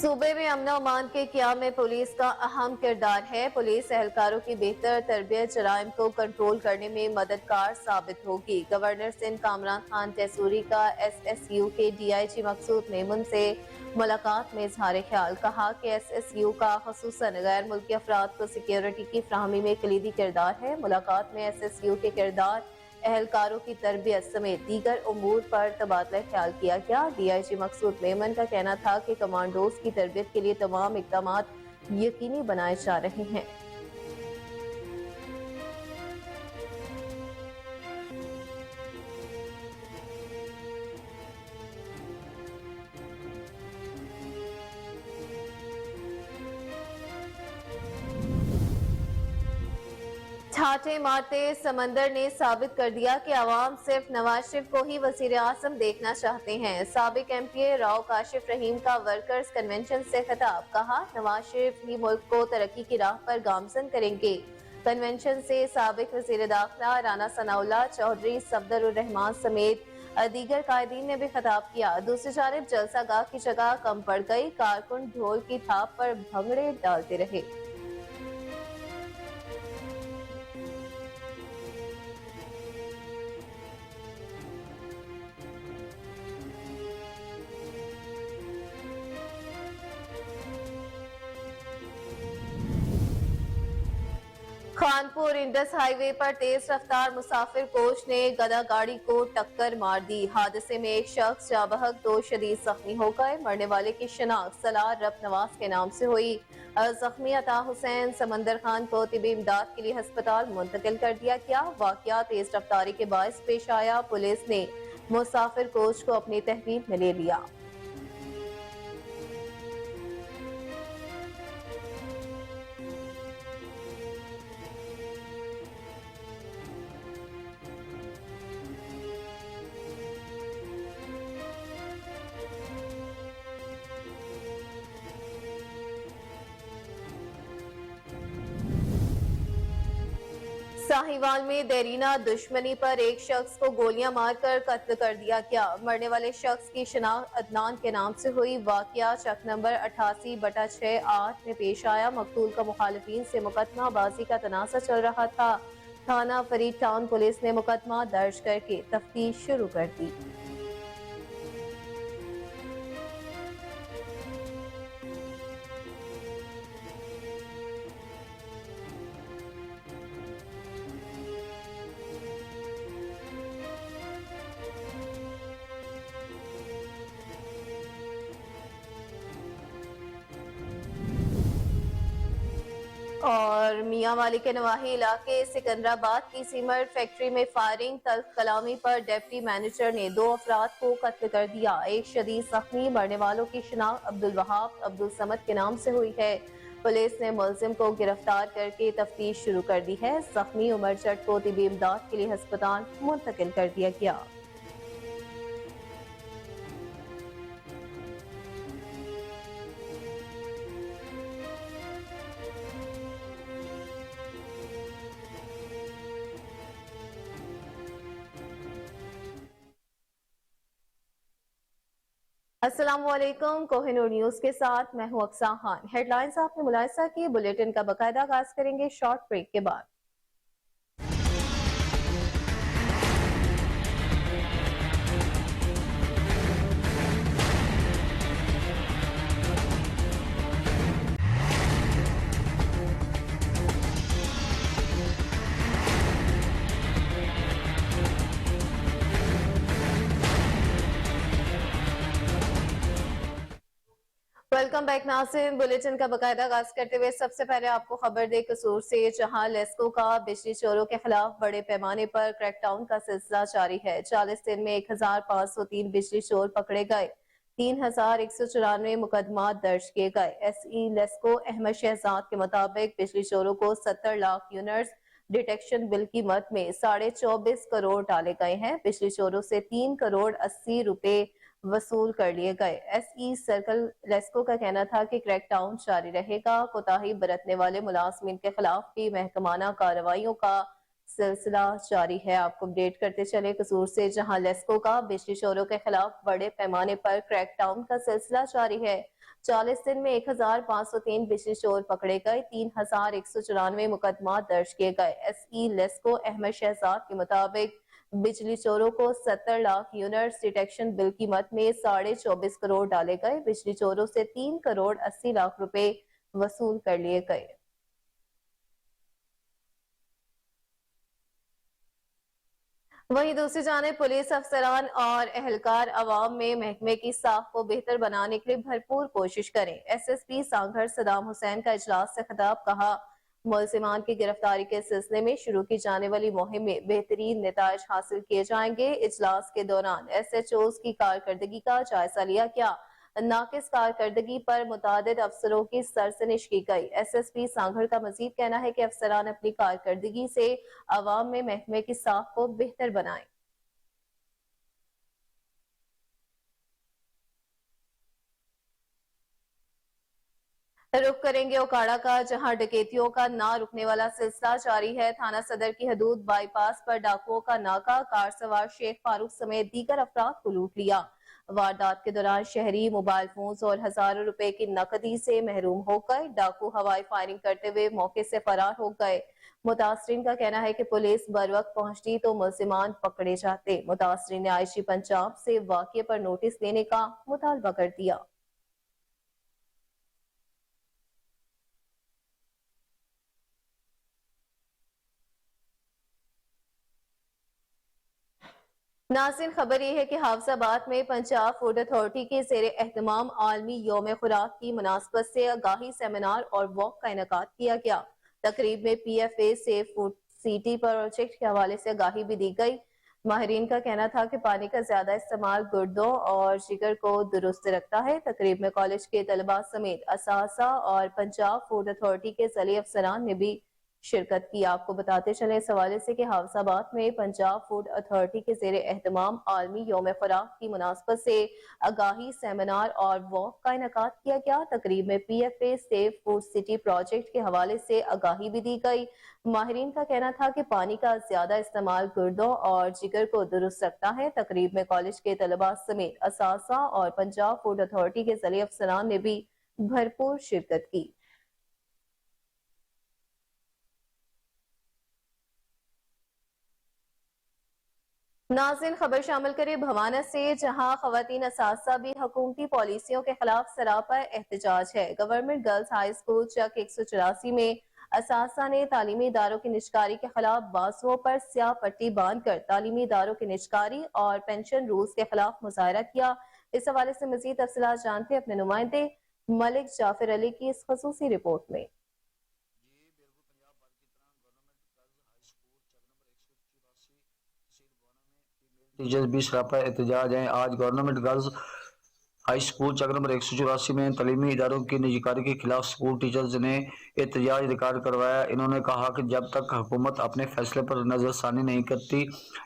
صوبے میں امن و امان کے قیام میں پولیس کا اہم کردار ہے۔ پولیس اہلکاروں کی بہتر تربیت جرائم کو کنٹرول کرنے میں مددگار ثابت ہوگی۔ گورنر سندھ کامران خان تیسوری کا ایس ایس یو کے ڈی آئی جی مقصود میمن سے ملاقات میں اظہار خیال، کہا کہ ایس ایس یو کا خصوصاً غیر ملکی افراد کو سیکیورٹی کی فراہمی میں کلیدی کردار ہے۔ ملاقات میں ایس ایس یو کے کردار، اہلکاروں کی تربیت سمیت دیگر امور پر تبادلہ خیال کیا گیا۔ ڈی آئی جی مقصود میمن کا کہنا تھا کہ کمانڈوز کی تربیت کے لیے تمام اقدامات یقینی بنائے جا رہے ہیں۔ ٹھاٹھے مارتے سمندر نے ثابت کر دیا کہ عوام صرف نواز شریف کو ہی وزیر اعظم دیکھنا چاہتے ہیں۔ سابق ایم پی اے راؤ کاشف رحیم کا ورکرز کنونشن سے خطاب، کہا نواز شریف ہی ملک کو ترقی کی راہ پر گامزن کریں گے۔ کنونشن سے سابق وزیر داخلہ رانا ثناء اللہ چودھری، صفدر الرحمان سمیت دیگر قائدین نے بھی خطاب کیا۔ دوسری جانب جلسہ گاہ کی جگہ کم پڑ گئی، کارکن ڈھول کی تھاپ پر بھنگڑے ڈالتے رہے۔ خانپور انڈس ہائی وے پر تیز رفتار مسافر کوچ نے گدا گاڑی کو ٹکر مار دی۔ حادثے میں ایک شخص جاں بحق، دو شدید زخمی ہو گئے۔ مرنے والے کی شناخت سلار رب نواز کے نام سے ہوئی۔ زخمی عطا حسین سمندر خان کو طبی امداد کے لیے ہسپتال منتقل کر دیا گیا۔ واقعہ تیز رفتاری کے باعث پیش آیا۔ پولیس نے مسافر کوچ کو اپنی تحویل میں لے لیا۔ ساہیوال میں دیرینہ دشمنی پر ایک شخص کو گولیاں مار کر قتل کر دیا گیا۔ مرنے والے شخص کی شناخت عدنان کے نام سے ہوئی۔ واقعہ چک نمبر 88/68 میں پیش آیا۔ مقتول کا مخالفین سے مقدمہ بازی کا تنازع چل رہا تھا۔ تھانہ فرید ٹاؤن پولیس نے مقدمہ درج کر کے تفتیش شروع کر دی۔ اور میاں والی کے نواحی علاقے سکندرآباد کی سیمنٹ فیکٹری میں فائرنگ، تلخ کلامی پر ڈپٹی مینیجر نے 2 افراد کو قتل کر دیا، ایک شدید زخمی۔ مرنے والوں کی شناخت عبدالوہاب عبدالصمد کے نام سے ہوئی ہے۔ پولیس نے ملزم کو گرفتار کر کے تفتیش شروع کر دی ہے۔ زخمی عمر جٹ کو طبی امداد کے لیے ہسپتال منتقل کر دیا گیا۔ السلام علیکم، کوہ نور نیوز کے ساتھ میں ہوں اقصیٰ خان۔ ہیڈ لائنز آپ نے ملاحظہ کی، بلیٹن کا باقاعدہ آغاز کریں گے شارٹ بریک کے بعد۔ ویلکم بیک ناظرین، بلیٹن کا باقاعدہ آغاز کرتے ہوئے سب سے پہلے آپ کو خبر دے قصور سے، جہاں لیسکو کا بجلی چوروں کے خلاف بڑے پیمانے پر کریک ڈاؤن کا سلسلہ جاری ہے۔ 40 دن میں 1503 بجلی چور پکڑے گئے، 3194 مقدمات درج کیے گئے۔ ایس ای لیسکو احمد شہزاد کے مطابق بجلی چوروں کو 70 لاکھ یونٹس ڈیٹیکشن بل کی مد میں 24.5 کروڑ ڈالے گئے ہیں۔ بجلی چوروں سے 3 کروڑ 80 روپے وصول کر لیے گئے۔ ایس ای سرکل لیسکو کا کہنا تھا کہ کریک ڈاؤن جاری رہے گا۔ کوتاہی برتنے والے ملازمین کے خلاف بھی محکمانہ کارروائیوں کا سلسلہ جاری ہے۔ آپ کو اپڈیٹ کرتے چلے قصور سے، جہاں لیسکو کا بجلی چوروں کے خلاف بڑے پیمانے پر کریک ڈاؤن کا سلسلہ جاری ہے۔ 40 दिन में 1503 बिजली चोर पकड़े गए, 3194 मुकदमा दर्ज किए गए। SE लेस्को अहमद शहजाद के मुताबिक बिजली चोरों को 70 लाख यूनिट्स डिटेक्शन बिल कीमत में 24.5 करोड़ डाले गए। बिजली चोरों से 3 करोड़ 80 लाख रुपए वसूल कर लिए गए। वहीं दूसरी जानिब पुलिस अफसरान और एहलकार अवाम में महकमे की साख को बेहतर बनाने के लिए भरपूर कोशिश करें। SSP सांघर सदाम हुसैन का इजलास से खिताब, कहा मुलजिमान की गिरफ्तारी के सिलसिले में शुरू की जाने वाली मुहिम में बेहतरीन नताइज हासिल किए जाएंगे। इजलास के दौरान SHOs की कारकर्दगी का जायजा लिया गया। नाकिस कारकर्दगी पर मुतादिद अफसरों की सरसनिश की गई। SSP सांघर का मजीद कहना है कि अफसरान अपनी कारकर्दगी से अवाम में महकमे की साख को बेहतर बनाएं। रुख करेंगे ओकाड़ा का, जहां डकैतियों का ना रुकने वाला सिलसिला जारी है। थाना सदर की हदूद बाईपास पर डाकुओं का नाका, कार सवार शेख फारूक समेत दीगर अफराद को लूट लिया। वारदात के दौरान शहरी मोबाइल फोन्स और हजारों रुपए की नकदी से महरूम हो गए। डाकू हवाई फायरिंग करते हुए मौके से फरार हो गए। मुतासरीन का कहना है कि पुलिस बर वक्त पहुंचती तो मुलजिमान पकड़े जाते। मुतासरीन ने IG पंजाब से वाक़ये पर नोटिस लेने का मुतालबा कर दिया। नाज़रीन, खबर यह है कि हाफजाबाद में पंजाब फूड अथॉरिटी के ज़ेरे एहतमाम आलमी यौम खुराक की मुनासबत से आगाही सेमिनार और वॉक का इनेकाद किया गया। तकरीब में PFA safe food city project के हवाले से आगाही भी दी गई। माहिरीन का कहना था कि पानी का ज्यादा इस्तेमाल गुर्दों और जिगर को दुरुस्त रखता है। तकरीब में कॉलेज के तलबा समेत असासा और पंजाब फूड अथॉरिटी के ज़रिए अफसरान ने भी शिरकत की। आपको बताते चले इस हवाले से कि हाफजाबाद में पंजाब फूड अथॉरिटी के ज़ेरे एहतमाम आलमी यौम खुराक की मुनासबत से आगाही सेमिनार और वॉक का इनेकाद किया गया। तकरीब में PFA safe food city project के हवाले से आगाही भी दी गई। माहिरीन का कहना था कि पानी का ज्यादा इस्तेमाल गुर्दों और जिगर को दुरुस्त रखता है। तकरीब में कॉलेज के तलबा समेत असासा और पंजाब फूड अथॉरिटी के ज़रिए अफसरान ने भी भरपूर शिरकत की। नाज़रीन, खबर शामिल करें भवाना से, जहां खवातीन असासा भी हुकूमती पॉलिसियों के खिलाफ सरापा एहतजाज है। गवर्नमेंट गर्ल्स हाई स्कूल चक 184 में असासा ने तालीमी इदारों की निजकारी के खिलाफ बाजुओं पर स्याह पट्टी बांध कर तालीमी इदारों की निजकारी और पेंशन रूल्स के खिलाफ मुजाहरा किया। इस हवाले से मजीद तफसीलात जानते अपने नुमाइंदे मलिक जाफर अली की इस खसूसी रिपोर्ट में। टीचर्स भी सरापा एहतजाज हैं। आज गवर्नमेंट गर्ल्स हाई स्कूल चक नंबर 184 में तलीमी इदारों की निजीकारी के खिलाफ स्कूल टीचर्स ने एहतजाज रिकॉर्ड करवाया। इन्होंने कहा कि जब तक हुकूमत अपने फैसले पर नजरसानी नहीं करती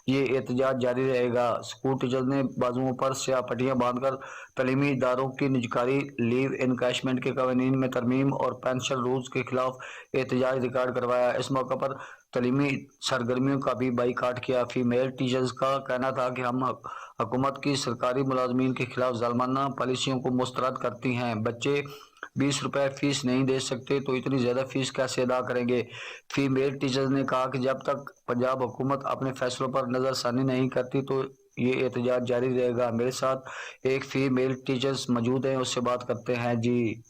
ये एहतजाज जारी रहेगा। स्कूल टीचर्स ने बाजुओं पर स्याह पट्टियां बांधकर तलीमी इदारों की निजीकारी, लीव इनकैशमेंट के कानून में तरमीम और पेंशन रूल्स के खिलाफ एहतजाज रिकॉर्ड करवाया। इस मौके पर तलीमी सरगर्मियों का भी बाईकाट किया। फीमेल टीचर्स का कहना था कि हम हुकूमत की सरकारी मुलाजमीन के खिलाफ जालमाना पॉलिसियों को मुस्तरद करती हैं। बच्चे 20 रुपए फीस नहीं दे सकते तो इतनी ज़्यादा फीस कैसे अदा करेंगे। फीमेल टीचर्स ने कहा कि जब तक पंजाब हुकूमत अपने फैसलों पर नज़रसानी नहीं करती तो ये एहतजाज जारी रहेगा। मेरे साथ एक फीमेल टीचर्स मौजूद हैं, उससे बात करते हैं। जी,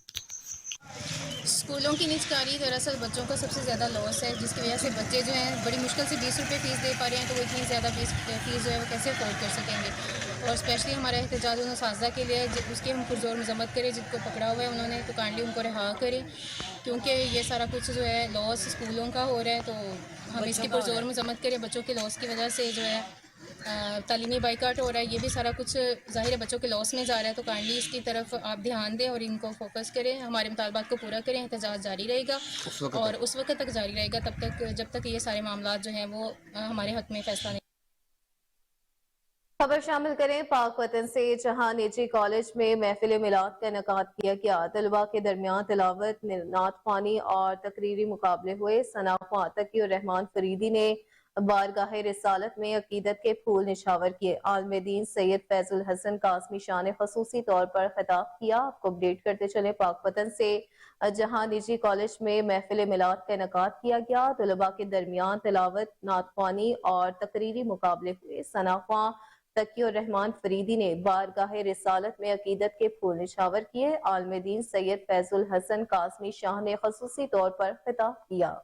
स्कूलों की निजकारी दरअसल बच्चों का सबसे ज़्यादा लॉस है, जिसकी वजह से बच्चे जो हैं बड़ी मुश्किल से 20 रुपये फ़ीस दे पा रहे हैं, तो वो इतनी ज़्यादा फीस जो है वो कैसे अफोर्ड कर सकेंगे। और स्पेशली हमारा एहतजाज उन असातिज़ा के लिए उसकी हम पुरज़ोर मज़म्मत करें। जिनको पकड़ा हुआ है उन्होंने तो काइंडली उनको रिहा करें, क्योंकि ये सारा कुछ जो है लॉस स्कूलों का हो रहा है। तो हम इसकी पुरज़ोर मज़म्मत करें। बच्चों के लॉस की वजह से जो है तालीमी बाइकाट हो रहा है, ये भी सारा कुछ ज़ाहिर है बच्चों के लॉस में जा रहा है। तो काइंडली इसकी तरफ आप ध्यान दें और इनको फोकस करें, हमारे मुतालबात को पूरा करें। एहतजाज जारी रहेगा और उस वक्त तक जारी रहेगा तब तक जब तक ये सारे मामला जो हैं वो हमारे हक में फैसला नहीं। खबर शामिल करें पाक वतन से, जहां निजी कॉलेज में महफिल मिलाद का इनेकाद किया गया। तलबा के दरमियान तिलावत, नात ख्वानी और तकरीरी मुकाबले हुए। सना ख्वां तकी और रहमान फरीदी ने बारगाह रिसालत में अकीदत के फूल निछावर किए। आलिम दीन सैयद फैजुल हसन कासमी शाह ने खसूसी तौर पर खिताब किया। आपको अपडेट करते चले पाकपतन से, जहां निजी कॉलेज में महफिल मिलाद का इनेकाद किया गया। तलबा के दरमियान तिलावत, नातख्वानी और तकरीरी मुकाबले हुए। सनाख्वां तकीउर रहमान फरीदी ने बारगाह रिसालत में अकीदत के फूल निछावर किए। आलिम दीन सैयद फैजुल हसन कासमी शाह ने खसूसी तौर पर खिताब किया।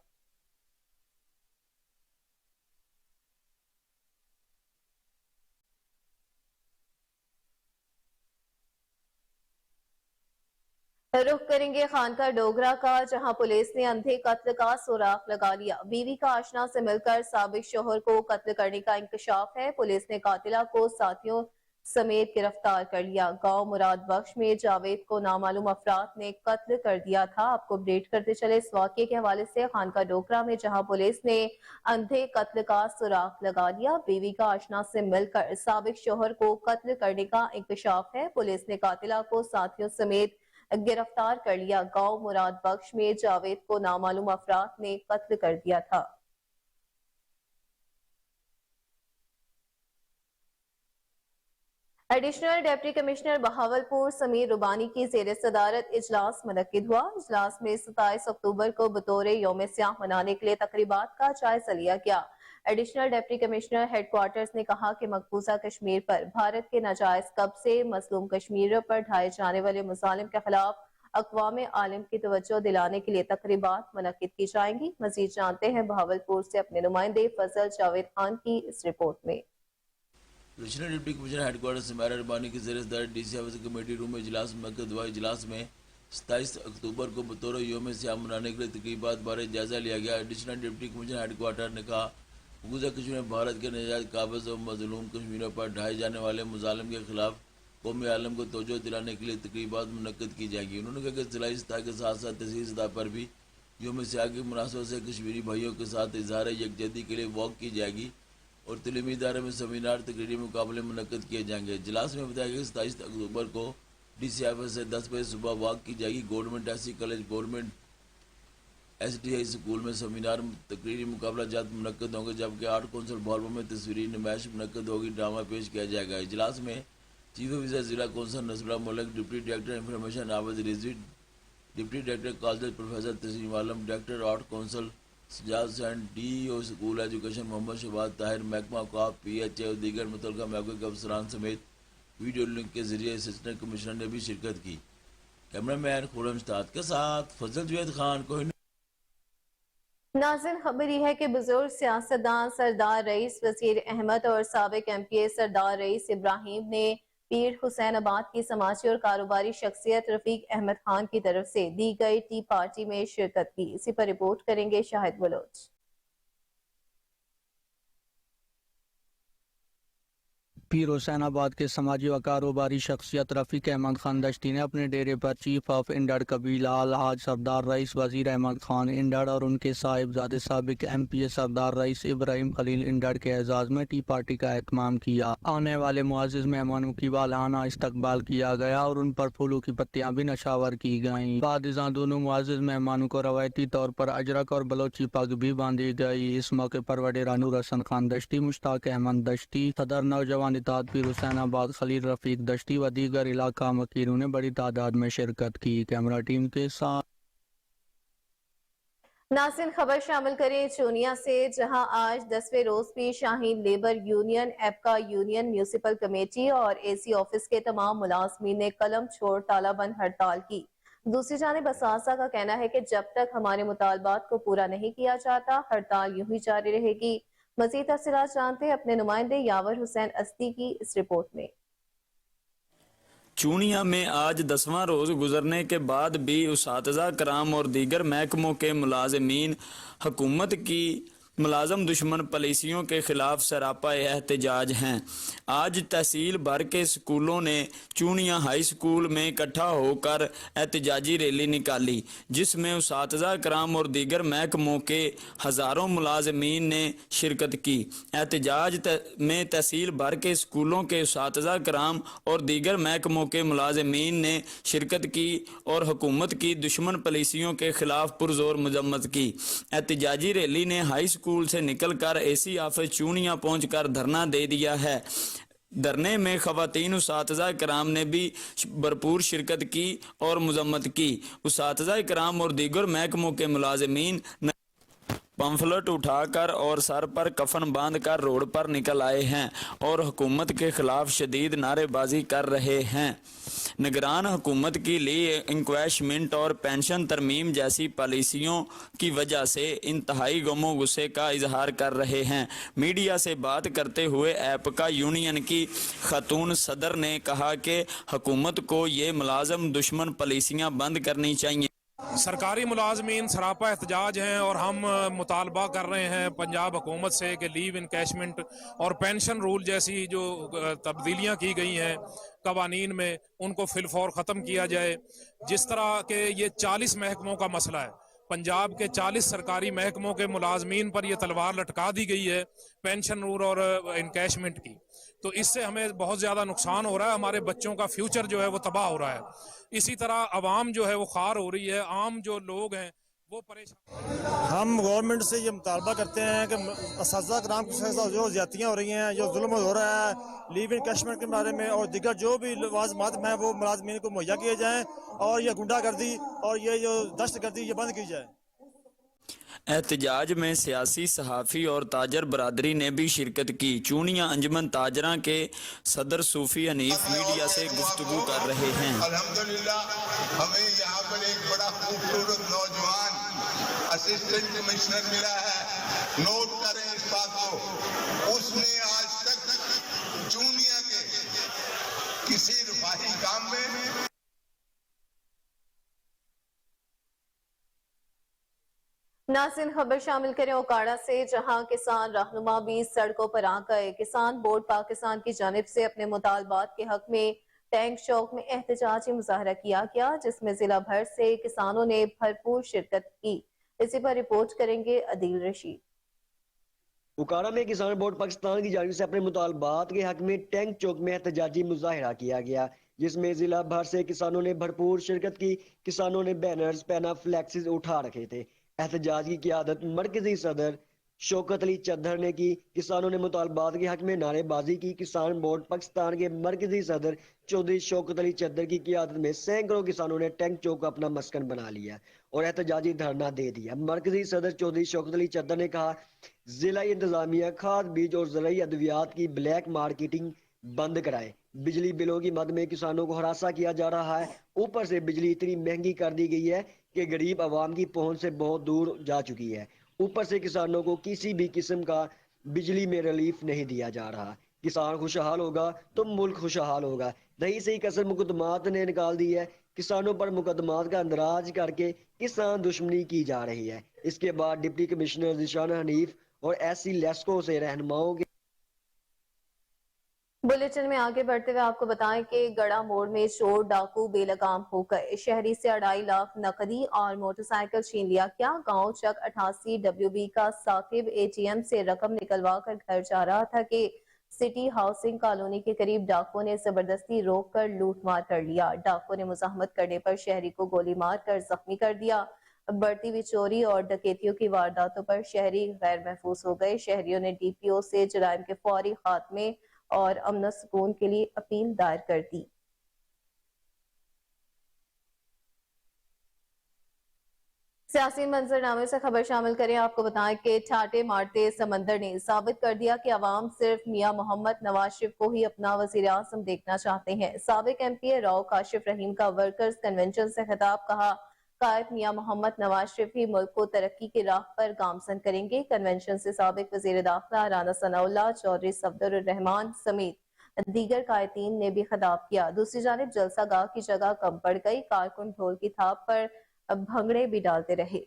रुख करेंगे खानका डोगरा का, जहां पुलिस ने अंधे कत्ल का सुराग लगा लिया। बीवी का आशना से मिलकर साबिक शोहर को कत्ल करने का इंकशाफ है। पुलिस ने कातिला को साथियों समेत गिरफ्तार कर लिया। गांव मुराद बख्श में जावेद को नामालूम अफराद ने कत्ल कर दिया था। आपको अपडेट करते चले इस वाक़े के हवाले से, खानका डोगरा में जहां पुलिस ने अंधे कत्ल का सुराग लगा लिया। बीवी का आशना से मिलकर साबिक शोहर को कत्ल करने का इंकशाफ है। पुलिस ने कातिला को साथियों समेत गिरफ्तार कर लिया। गांव मुराद बख्श में जावेद को नामालूम अफराद ने कत्ल कर दिया था। Additional deputy commissioner Bahawalpur Sameer Rubani की ज़ेर सदारत इजलास मुनक्किद हुआ। इजलास में 27 अक्टूबर को बतौर यौम सियाह मनाने के लिए तकरीबात का जायजा लिया गया। एडिशनल डिप्टी कमिश्नर हेडक्वार्टर्स ने कहा कि मकबूजा कश्मीर पर भारत के नाजायज कब्जे, मसलूम कश्मीरियों पर ढाए जाने वाले मुजालिम के खिलाफ अक़वाम आलम की तवज्जो दिलाने के लिए तकरीबात मुनक्किद की जाएंगी। मजीद जानते हैं बहावलपुर से अपने नुमाइंदे फजल जावेद खान की इस रिपोर्ट में। Additional deputy commissioner headquarter Samara Rabani की ज़ेर सदारत डीसी ऑफिस कमेटी रूम में इजलास मुनक्किद हुआ। इजलास में 27 अक्टूबर को बतौर यौम सियाह मनाने के लिए तकरीबात बारे जायजा लिया गया। एडिशनल डिप्टी कमिश्नर हेडक्वार्टर ने कहा, मकबूजा कश्मीर में भारत के नाजायज काबिज और मजलूम कश्मीरियों पर ढाए जाने वाले मुजालिम के खिलाफ कौमी आलम को तवज्जो दिलाने के लिए तकरीबात मुनक्किद की जाएगी। उन्होंने कहा कि ज़िला सतह के साथ साथ तहसील सतह पर भी यौम सियाह की मुनासबत से कश्मीरी भाइयों के साथ इजहार यकजहती के लिए वॉक की जाएगी और तलीमी इदारे में सेमिनार, तकरीरी मुकाबले मुनक्किद किए जाएंगे। इजलास में बताया गया कि 27 अक्टूबर को डीसी ऑफिस से 10 बजे सुबह वॉक की जाएगी। Government SC college, government SDI school में सेमिनार, तकरीरी मुकाबला जात मुनक्किद होंगे, जबकि आर्ट कौंसिल बॉलरूम में तस्वीरी नुमाइश मुनक्किद होगी, ड्रामा पेश किया जाएगा। इजलास में चीफ ऑफिसर जिला council Nasrullah Malik, deputy director information Abid Rizvi, deputy director college professor Tasleem Alam, director art council Sajjad Hussain, DEO school education Mohammad Shahbaz Tahir, महकमा औक़ाफ़, PHA और दीगर मुतल्लिक़ा महकमे के अफसरान समेत वीडियो लिंक के जरिए असिस्टेंट कमिश्नर ने भी शिरकत की। कैमरा मैन खुरम उस्ताद के साथ फजल जावेद खान को। नाज़रीन, खबर यह है कि बुजुर्ग सियासतदान सरदार रईस वजीर अहमद और साबिक MPA सरदार रईस इब्राहिम ने पीर हुसैनाबाद की समाजी और कारोबारी शख्सियत रफीक अहमद खान की तरफ से दी गई टी पार्टी में शिरकत की। इसी पर रिपोर्ट करेंगे शाहिद बलोच। पीर हुसैनाबाद के समाजी व कारोबारी शख्सियत रफ़ीक अहमद खान दश्ती ने अपने डेरे पर चीफ ऑफ इंडर कबीला अलहाज सरदार रईस वजीर अहमद खान इंडर और उनके साहिबजादे साबिक MPA सरदार रईस इब्राहिम खलील इंडर के एजाज़ में टी पार्टी का एहतमाम किया। आने वाले मुअज़्ज़िज़ मेहमानों की वालाना इस्तकबाल किया गया और उन पर फूलों की पत्तियाँ भी नशावर की गईं। बाद इज़ा दोनों मुअज़्ज़िज़ मेहमानों को रवायती तौर पर अजरक और बलोची पग भी बांधी गई। इस मौके पर वडेरा नूर हसन खान दश्ती, मुश्ताक अहमद दश्ती, सदर नौजवान इत्तेहाद पीर हुसैनाबाद खलील रफीक दश्ती व दीगर इलाका मकीरों ने बड़ी तादाद में शिरकत की। कैमरा टीम के साथ नाज़रीन, खबर शामिल करें चूनिया से, जहां आज 10वें रोज भी शाहीन लेबर यूनियन, एपका यूनियन, म्यूनिसिपल कमेटी और AC ऑफिस के तमाम मुलाजमीन ने कलम छोड़ तालाबंद हड़ताल की। दूसरी जानिब असासा का कहना है कि जब तक हमारे मुतालबात को पूरा नहीं किया जाता हड़ताल यूं ही जारी रहेगी। मज़ीद तफसीलात जानते हैं अपने नुमाइंदे यावर हुसैन अस्ती की इस रिपोर्ट में। चूनिया में आज 10वां रोज गुजरने के बाद भी उस्ताज़ा कराम और दीगर महकमों के मुलाजमीन हुकूमत की मुलाजम दुश्मन पॉलिसियों के खिलाफ सरापा एहतजाज हैं। आज तहसील भर के स्कूलों ने चूनिया हाई स्कूल में इकट्ठा होकर एहतजाजी रैली निकाली, जिसमें उस्ताज़ा कराम और दीगर महकमों के हज़ारों मुलाजमीन ने शिरकत की। एहतजाज में तहसील भर के स्कूलों के उस्ताज़ा कराम और दीगर महकमों के मुलाजमीन ने शिरकत की और हुकूमत की दुश्मन पॉलिसियों के खिलाफ पुरजोर मजम्मत की। एहतजाजी रैली ने हाई स्कूल से निकलकर एसी ऑफिस चूनियां पहुंचकर धरना दे दिया है। धरने में खवातीन उसातिज़ा कराम ने भी भरपूर शिरकत की और मजम्मत की। उसातिज़ा कराम और दीगर महकमों के मुलाजिमीन पंफलेट उठाकर और सर पर कफन बांधकर रोड पर निकल आए हैं और हुकूमत के खिलाफ शदीद नारेबाजी कर रहे हैं। निगरान हुकूमत की ली इंक्वेशमेंट और पेंशन तरमीम जैसी पॉलिसियों की वजह से इंतहाई गमो गुस्से का इजहार कर रहे हैं। मीडिया से बात करते हुए एपका यूनियन की खातून सदर ने कहा कि हुकूमत को ये मुलाजम दुश्मन पॉलिसियाँ बंद करनी चाहिए। सरकारी मुलाजमीन सरापा एहतजाज हैं और हम मुतालबा कर रहे हैं पंजाब हुकूमत से कि लीव इनकैशमेंट और पेंशन रूल जैसी जो तब्दीलियां की गई हैं कवानीन में, उनको फिलफौर ख़त्म किया जाए। जिस तरह के ये 40 महकमों का मसला है, पंजाब के 40 सरकारी महकमों के मुलाजमीन पर ये तलवार लटका दी गई है पेंशन रूल और इनकैशमेंट की, तो इससे हमें बहुत ज़्यादा नुकसान हो रहा है। हमारे बच्चों का फ्यूचर जो है वो तबाह हो रहा है। इसी तरह आवाम जो है वो खार हो रही है, आम जो लोग हैं वो परेशान। हम गवर्नमेंट से ये मुतालबा करते हैं कि असातिज़ा कराम के साथ जो ज़्यादतियाँ हो रही हैं, जो जुल्म हो रहा है लीव इनकैशमेंट के बारे में और दिगर जो भी लवाज़िमात हैं वो मुलाज़मीन को मुहैया किए जाएँ और ये गुंडागर्दी और ये जो दहशतगर्दी ये बंद की जाए। एहतजाज में सियासी, सहाफ़ी और ताजर बरादरी ने भी शिरकत की। चूनिया अंजुमन ताजरा के सदर सूफी हनीफ मीडिया से गुफ्तगू कर रहे हैं। अल्हम्दुलिल्लाह हमें यहाँ पर एक बड़ा खूबसूरत नौजवान असिस्टेंट कमिश्नर मिला है। नोट करें इस बात को, उसने आज तक चूनिया के किसी रफाही काम में नाज़रीन, खबर शामिल करें ओकाड़ा से, जहां किसान रहनुमा भी सड़कों पर आ गए। किसान बोर्ड पाकिस्तान की जानिब से अपने मुतालबात के हक में टैंक चौक में एहतजाजी मुजाहरा किया गया, जिसमें जिला भर से किसानों ने भरपूर शिरकत की। इसी पर रिपोर्ट करेंगे अदील रशीद। ओकाड़ा में किसान बोर्ड पाकिस्तान की जानिब से अपने मुतालबात के हक में टैंक चौक में एहतजाजी मुजाहरा किया गया, जिसमें जिला भर से किसानों ने भरपूर शिरकत की। किसानों ने बैनर्स, पैना, फ्लैक्सेस उठा रखे थे। एहतजाज की क़ियादत मरकजी सदर शौकत अली चद्दर ने की। किसानों ने मुतालबात के हक में नारेबाजी की। किसान बोर्ड पाकिस्तान के मरकजी सदर चौधरी शौकत अली चद्दर की क़ियादत में सैकड़ों किसानों ने टैंक चौक को अपना मस्कन बना लिया और एहतजाजी धरना दे दिया। मरकजी सदर चौधरी शौकत अली चद्दर ने कहा, जिला इंतजामिया खाद, बीज और ज़रूरी अद्वियात की ब्लैक मार्केटिंग बंद कराए। बिजली बिलों की मद में किसानों को हरासा किया जा रहा है। ऊपर से बिजली इतनी महंगी कर दी गई है कि गरीब आवाम की पहुंच से बहुत दूर जा चुकी है। ऊपर से किसानों को किसी भी किस्म का बिजली में रिलीफ नहीं दिया जा रहा। किसान खुशहाल होगा तो मुल्क खुशहाल होगा। नहीं सही कसर मुकदमात ने निकाल दी है। किसानों पर मुकदमात का अंदराज करके किसान दुश्मनी की जा रही है। इसके बाद डिप्टी कमिश्नर ज़िशान हनीफ और एससी लेस्को से रहनुमाओं के बुलेटिन में आगे बढ़ते हुए आपको बताएं कि गड़ा मोड़ में चोर डाकू बेलगाम हो गए। शहरी से 2.5 लाख नकदी और मोटरसाइकिल छीन लिया। क्या गांव चक 88 WB का साकिब ATM से रकम निकलवा कर घर जा रहा था कि सिटी हाउसिंग कॉलोनी के करीब डाकुओं ने जबरदस्ती रोककर लूटमार कर लिया। डाकुओं ने मुजाहमत करने पर शहरी को गोली मार कर जख्मी कर दिया। बढ़ती हुई चोरी और डकैतियों की वारदातों पर शहरी गैर महफूज हो गए। शहरियों ने DPO से जराइम के फौरी खात्मे और अमन सुकून के लिए अपील दायर कर दी। सियासी मंजरनामे से खबर शामिल करें। आपको बताएं कि ठाटे मारते समंदर ने साबित कर दिया कि अवाम सिर्फ मियां मोहम्मद नवाज शरीफ को ही अपना वजीर आज़म देखना चाहते हैं। साबिक MP राव काशिफ रहीम का वर्कर्स कन्वेंशन से खिताब, कहा, कायद मियां मोहम्मद नवाज शरीफ ही मुल्क को तरक्की की राह पर गामजन करेंगे। कन्वेंशन से साबिक वजीर दाखिला राना सनाउल्लाह, चौधरी सफदर रहमान समेत दीगर कायदीन ने भी खिताब किया। दूसरी जानिब जलसा गाह की जगह कम पड़ गई। कारकुन ढोल की थाप पर भंगड़े भी डालते रहे।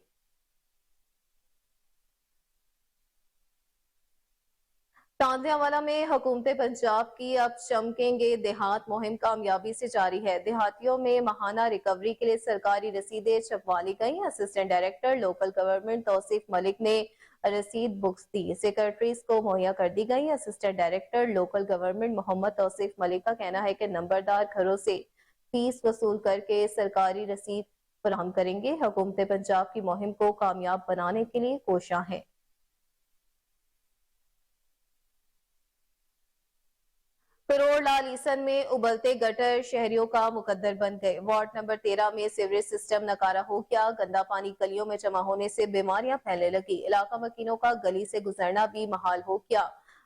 तांदियावाला में हुकूमत पंजाब की अब चमकेंगे देहात मुहिम कामयाबी से जारी है। देहातियों में माहाना रिकवरी के लिए सरकारी रसीदें छपवा ली गई। Assistant director local government Tauseef Malik ने रसीद बुक्स दी, सेक्रेटरीज को मुहैया कर दी गई। Assistant director local government Mohammad Tauseef Malik का कहना है कि नंबरदार घरों से फीस वसूल करके सरकारी रसीद फराहम करेंगे। हुकूमत पंजाब की मुहिम को कामयाब बनाने के लिए कोशिश है। करोड़ लाल ईसन में उबलते गटर शहरियों का मुकद्दर बन गए। वार्ड नंबर 13 में सीवरेज सिस्टम नकारा हो गया। गंदा पानी गलियों में जमा होने से बीमारियां फैलने लगी। इलाका मकीनों का गली से गुजरना भी महाल हो गया।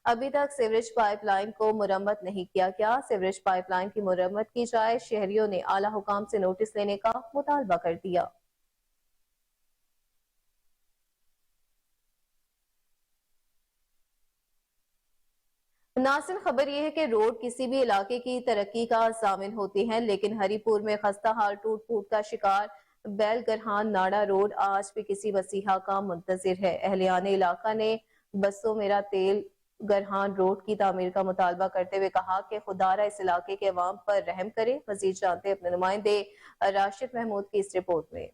अभी तक सीवरेज पाइपलाइन को मुरम्मत नहीं किया गया। सीवरेज पाइपलाइन की मुरम्मत की जाए। शहरियों ने आला हुकाम से नोटिस लेने का मुतालबा कर दिया। नासिन खबर यह है कि रोड किसी भी इलाके की तरक्की का जामिन होते हैं, लेकिन हरीपुर में खस्ता हाल टूट फूट का शिकार बैलगरहान नाड़ा रोड आज भी किसी वसीहा का मुंतजिर है। अहलियाने इलाका ने बसों मेरा तेल गरहान रोड की तामीर का मुतालबा करते हुए कहा कि खुदारा इस इलाके के अवाम पर रहम करे। मजीद जानते अपने नुमाइंदे राशिद महमूद की इस रिपोर्ट में।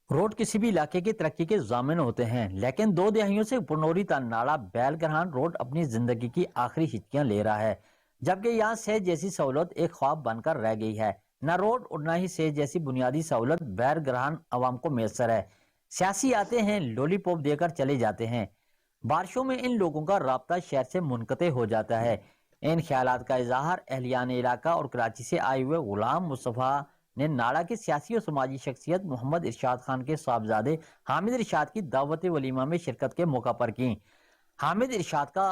रोड किसी भी इलाके की तरक्की के जामिन होते हैं, लेकिन 2 दहाइयों से पुरनौरी नाड़ा बैलगरहान रोड अपनी जिंदगी की आखिरी हिचकियां ले रहा है, जबकि यहाँ सेहत जैसी सहूलत एक ख्वाब बनकर रह गई है। न रोड और न ही सेहत जैसी बुनियादी सहूलत बैलगरहान अवाम को मैसर है। सियासी आते हैं, लॉलीपॉप देकर चले जाते हैं। बारिशों में इन लोगों का राब्ता शहर से मुनक़ते हो जाता है। इन ख्यालात का इजहार अहलियान इलाका और कराची से आए हुए गुलाम मुस्तफ़ा ने नाड़ा के सियासी और समाजी शख्सियत मोहम्मद इरशाद खान के साहबजादे हामिद इरशाद की दावत वलीमा में शिरकत के मौका पर की। हामिद इरशाद का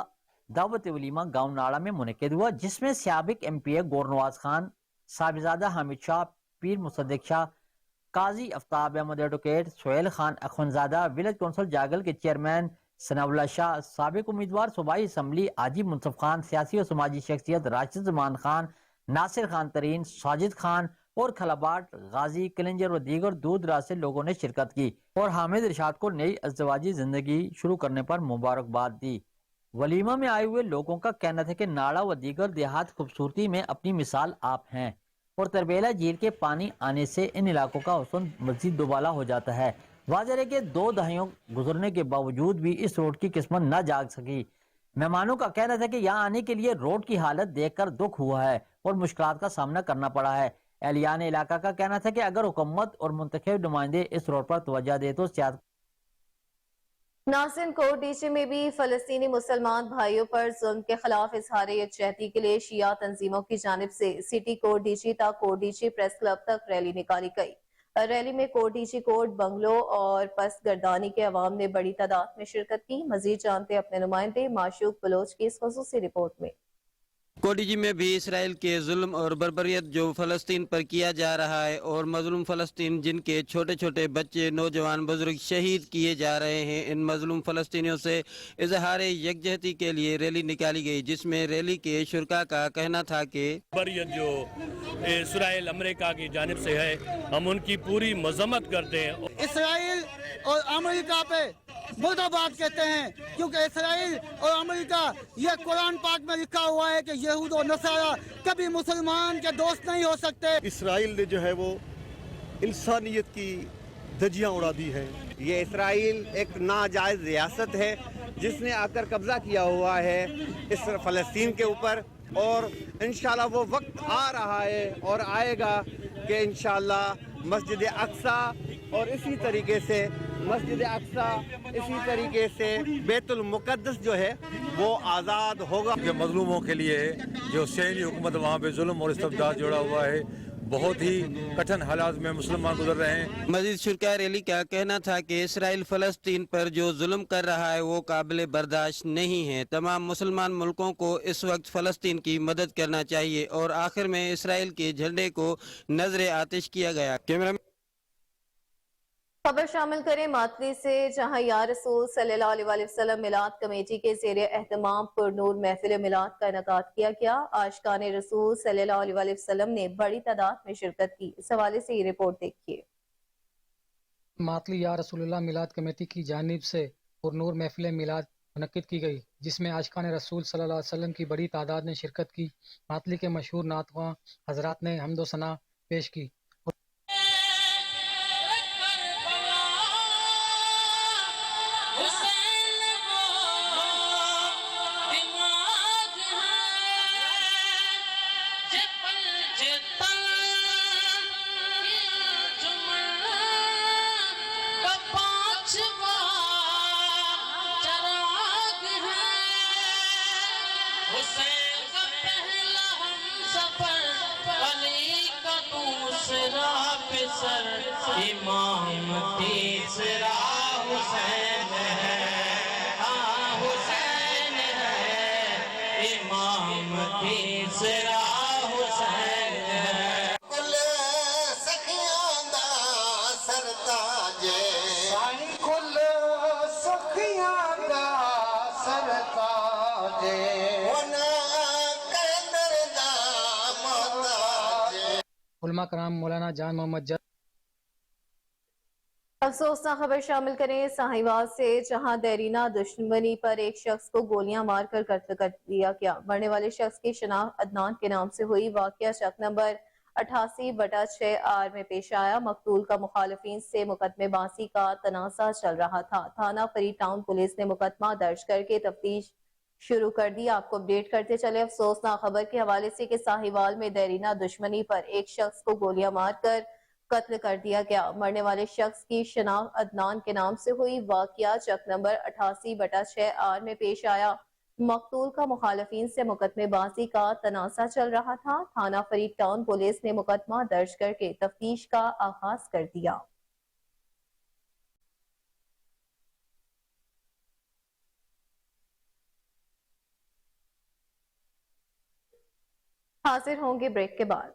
दावत वलीमा गांव नाड़ा में मुनक़िद हुआ, जिसमें साबिक MPA Gaurnawaz Khan, Sahibzada Hamid Shah, Pir Musaddiq Shah, Qazi Aftab Ahmad, advocate Sohail Khan Akhunzada, village council Jagal के चेयरमैन सनाउल्लाह शाह, साबिक उम्मीदवार सूबाई असम्बली आजिब मुनसफ खान, सियासी और समाजी शख्सियत राशिद जमान खान, नासिर खान तरीन, साजिद खान और खलाबाट गाजी कलिंजर और दीगर दूर दराज से लोगों ने शिरकत की और हामिद इरशाद को नई अज़दवाजी जिंदगी शुरू करने पर मुबारकबाद दी। वलीमा में आए हुए लोगों का कहना था कि नाड़ा व दीगर देहात खूबसूरती में अपनी मिसाल आप हैं और तरबेला झील के पानी आने से इन इलाकों का हुस्न मजीद दोबाला हो जाता है। वाज़ेह है कि 2 दहाइयों गुजरने के बावजूद भी इस रोड की किस्मत न जाग सकी। मेहमानों का कहना था कि यहाँ आने के लिए रोड की हालत देखकर दुख हुआ है और मुश्किलात का सामना करना पड़ा है। एहलियान इलाका का कहना था कि अगर हुकूमत और मुंतखब नुमाइंदे इस रोड पर तवज्जो दे तो सियासत। नासिन कोट डीजे में भी फलस्तीनी मुसलमान भाइयों पर जुल्म के खिलाफ इजहार यकजहती के लिए शिया तंजीमों की जानिब से सिटी कोट डीजी तक कोट डीजी प्रेस क्लब तक रैली निकाली गई। रैली में कोट डीजी कोट बंगलो और पस गर्दानी के अवाम ने बड़ी तादाद में शिरकत की। मजीद जानते अपने नुमाइंदे माशूक बलोच की इस खुसूसी रिपोर्ट में। कोडिजी में भी इसराइल के जुल्म और बर्बरियत जो फ़लस्तीन पर किया जा रहा है और मजलूम फ़लस्तीन जिनके छोटे छोटे बच्चे नौजवान बुजुर्ग शहीद किए जा रहे हैं, इन मजलूम फ़लस्तीनियों से इजहार यकजहती के लिए रैली निकाली गई, जिसमें रैली के शुरका का कहना था कि बर्बरियत जो इसराइल अमेरिका की जानिब से है, हम उनकी पूरी मजम्मत करते हैं। इसराइल और अमेरिका पे मुर्दाबाद कहते हैं, क्योंकि इसराइल और अमेरिका ये कुरान पाक में लिखा हुआ है कि यहूद और नसारा कभी मुसलमान के दोस्त नहीं हो सकते। इसराइल ने जो है वो इंसानियत की धज्जियां उड़ा दी है। ये इसराइल एक नाजायज रियासत है जिसने आकर कब्जा किया हुआ है इस फ़लस्तीन के ऊपर, और इंशाल्लाह वो वक्त आ रहा है और आएगा कि इंशाल्लाह मस्जिद अक्सा और इसी तरीके से बैतुल मुक़द्दस जो है वो आज़ाद होगा। मजलूमों के लिए जो सैनी हुकूमत वहाँ पे जुल्म और इस्तबदाद जोड़ा हुआ है, बहुत ही कठिन हालात में मुसलमान गुजर रहे हैं। मजीद शुरका रैली का कहना था कि इसराइल फ़लस्तीन पर जो जुल्म कर रहा है वो काबिल बर्दाश्त नहीं है। तमाम मुसलमान मुल्कों को इस वक्त फ़लस्तीन की मदद करना चाहिए। और आखिर में इसराइल के झंडे को नजर आतिश किया गया। कैमरा खबर शामिल करें मातली से, जहां या रसूल सल्लल्लाहु अलैहि वसल्लम मिलाद कमेटी के ज़ेरे एहतमाम पुरनूर महफिल मिलाद का इनेकाद किया गया। आशिकान रसूल सल्लल्लाहु अलैहि वसल्लम ने बड़ी तादाद में शिरकत की। इस हवाले से ये रिपोर्ट देखिए। मातली या रसूलुल्लाह मिलाद कमेटी की जानिब से पुरनूर महफिल मिलाद मुनक्किद की गई, जिसमें आशिकान रसूल सल्लल्लाहु अलैहि वसल्लम की बड़ी तादाद ने शिरकत की। मातली के मशहूर नातख़्वां हजरात ने हम्दो सना पेश की। हुसैन का तीसरा हुसैन है, हाँ हुसैन है, इमाम तीसरा हुसैन है। कुल सखियां दा सरताज, कुल सखियां दा सरताज, उलमा कराम मौलाना जान मोहम्मद जद अफसोसनाक खबर शामिल करें साहिवाल से, जहां देरीना दुश्मनी पर एक शख्स को गोलियां मारकर कत्ल कर दिया गया। मरने वाले शख्स की शनाख्त अदनान के नाम से हुई। वाकया शक नंबर 88/6R में पेश आया। मकतूल का मुखालिफिन से मुकदमेबाजी का तनाज़ा चल रहा था। थाना फरीद टाउन पुलिस ने मुकदमा दर्ज करके तफ्तीश शुरू कर दी। आपको अपडेट करते चले अफसोसनाक खबर के हवाले से कि साहिवाल में देरीना दुश्मनी पर एक शख्स को गोलियां मारकर कत्ल कर दिया गया। मरने वाले शख्स की शनाख्त अदनान के नाम से हुई। वाकया चक नंबर 88/6R में पेश आया। मकतूल का मुखालिफिन से मुकदमेबाजी का तनाज़ा चल रहा था। थाना फरीद टाउन पुलिस ने मुकदमा दर्ज करके तफ्तीश का आगाज कर दिया। हाजिर होंगे ब्रेक के बाद।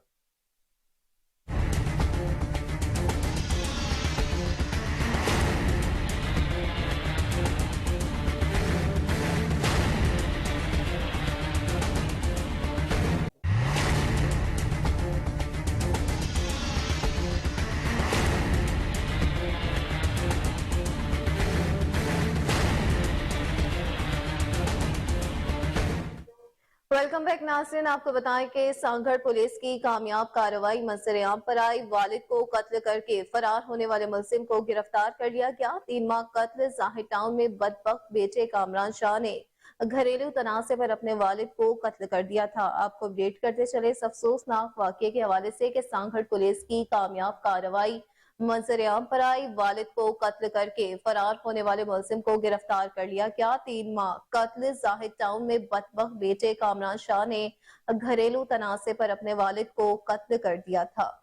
वेलकम बैक नाज़रीन, आपको बताएं कि सांगढ़ पुलिस की कामयाब कार्रवाई मंजर-ए-आम पर आई। वालिद को कत्ल करके फरार होने वाले मुलजिम को गिरफ्तार कर लिया गया। 3 माह कत्ल। जाहिर टाउन में बदबख्त बेटे कामरान शाह ने घरेलू तनाज़े पर अपने वालिद को कत्ल कर दिया था। आपको अपडेट करते चले इस अफसोसनाक वाक़ये के हवाले से कि सांगढ़ पुलिस की कामयाब कार्रवाई मंजर-ए-आम पर आई। वालिद को कत्ल करके फरार होने वाले मुलजिम को गिरफ्तार कर लिया गया। 3 माह कत्ल। जाहिद टाउन में बदबख्त बेटे कामरान शाह ने घरेलू तनाज़े पर अपने वालिद को कत्ल कर दिया था।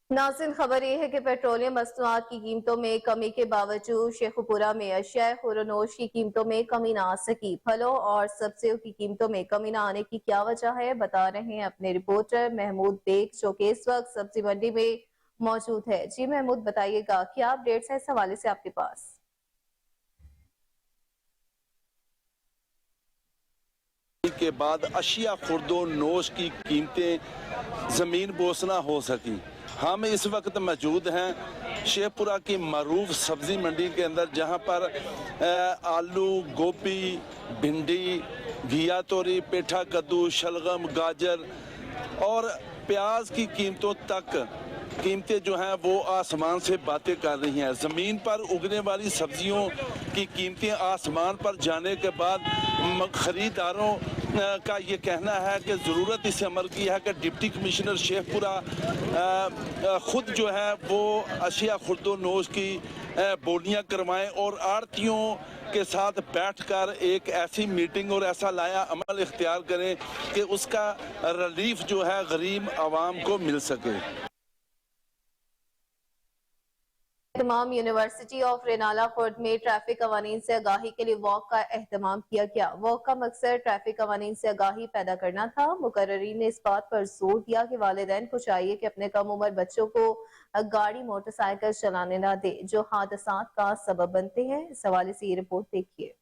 नाज़रीन, खबर यह है कि पेट्रोलियम मसनूआत की कीमतों में कमी के बावजूद शेखुपुरा में अशिया खुरनोश की कीमतों में कमी न आ सकी। फलों और सब्जियों की कीमतों में कमी न आने की क्या वजह है, बता रहे हैं अपने रिपोर्टर महमूद बेग, जो कि इस वक्त सब्जी मंडी में मौजूद है। जी महमूद, बताइएगा क्या अपडेट्स है इस हवाले से आपके पास? के बाद अशिया खुर्दो नोश की कीमतें ज़मीन बोसना हो सकी। हम इस वक्त मौजूद हैं शेखपुरा की मरूफ सब्जी मंडी के अंदर, जहां पर आलू, गोभी, भिंडी, घिया तोरी, पेठा कद्दू, शलगम, गाजर और प्याज की कीमतों तक कीमतें जो हैं वो आसमान से बातें कर रही हैं। ज़मीन पर उगने वाली सब्जियों की कीमतें आसमान पर जाने के बाद ख़रीदारों का ये कहना है कि ज़रूरत इस अमल की है कि डिप्टी कमिश्नर शेखपुरा खुद जो है वो अशिया खुर्दो नोश की बोलियां करवाएं और आड़तियों के साथ बैठकर एक ऐसी मीटिंग और ऐसा लाया अमल इख्तियार करें कि उसका रिलीफ जो है गरीब आवाम को मिल सके। तमाम यूनिवर्सिटी ऑफ रेनाला खुर्द में ट्रैफिक कवानीन से आगाही के लिए वॉक का एहतमाम किया गया। वॉक का मकसद ट्रैफिक कवानीन से आगाही पैदा करना था। मुकर्ररीन ने इस बात पर जोर दिया कि वालिदैन को चाहिए कि अपने कम उम्र बच्चों को गाड़ी मोटरसाइकिल चलाने ना दे जो हादसात का सबब बनते हैं। इस हवाले से ये रिपोर्ट देखिए।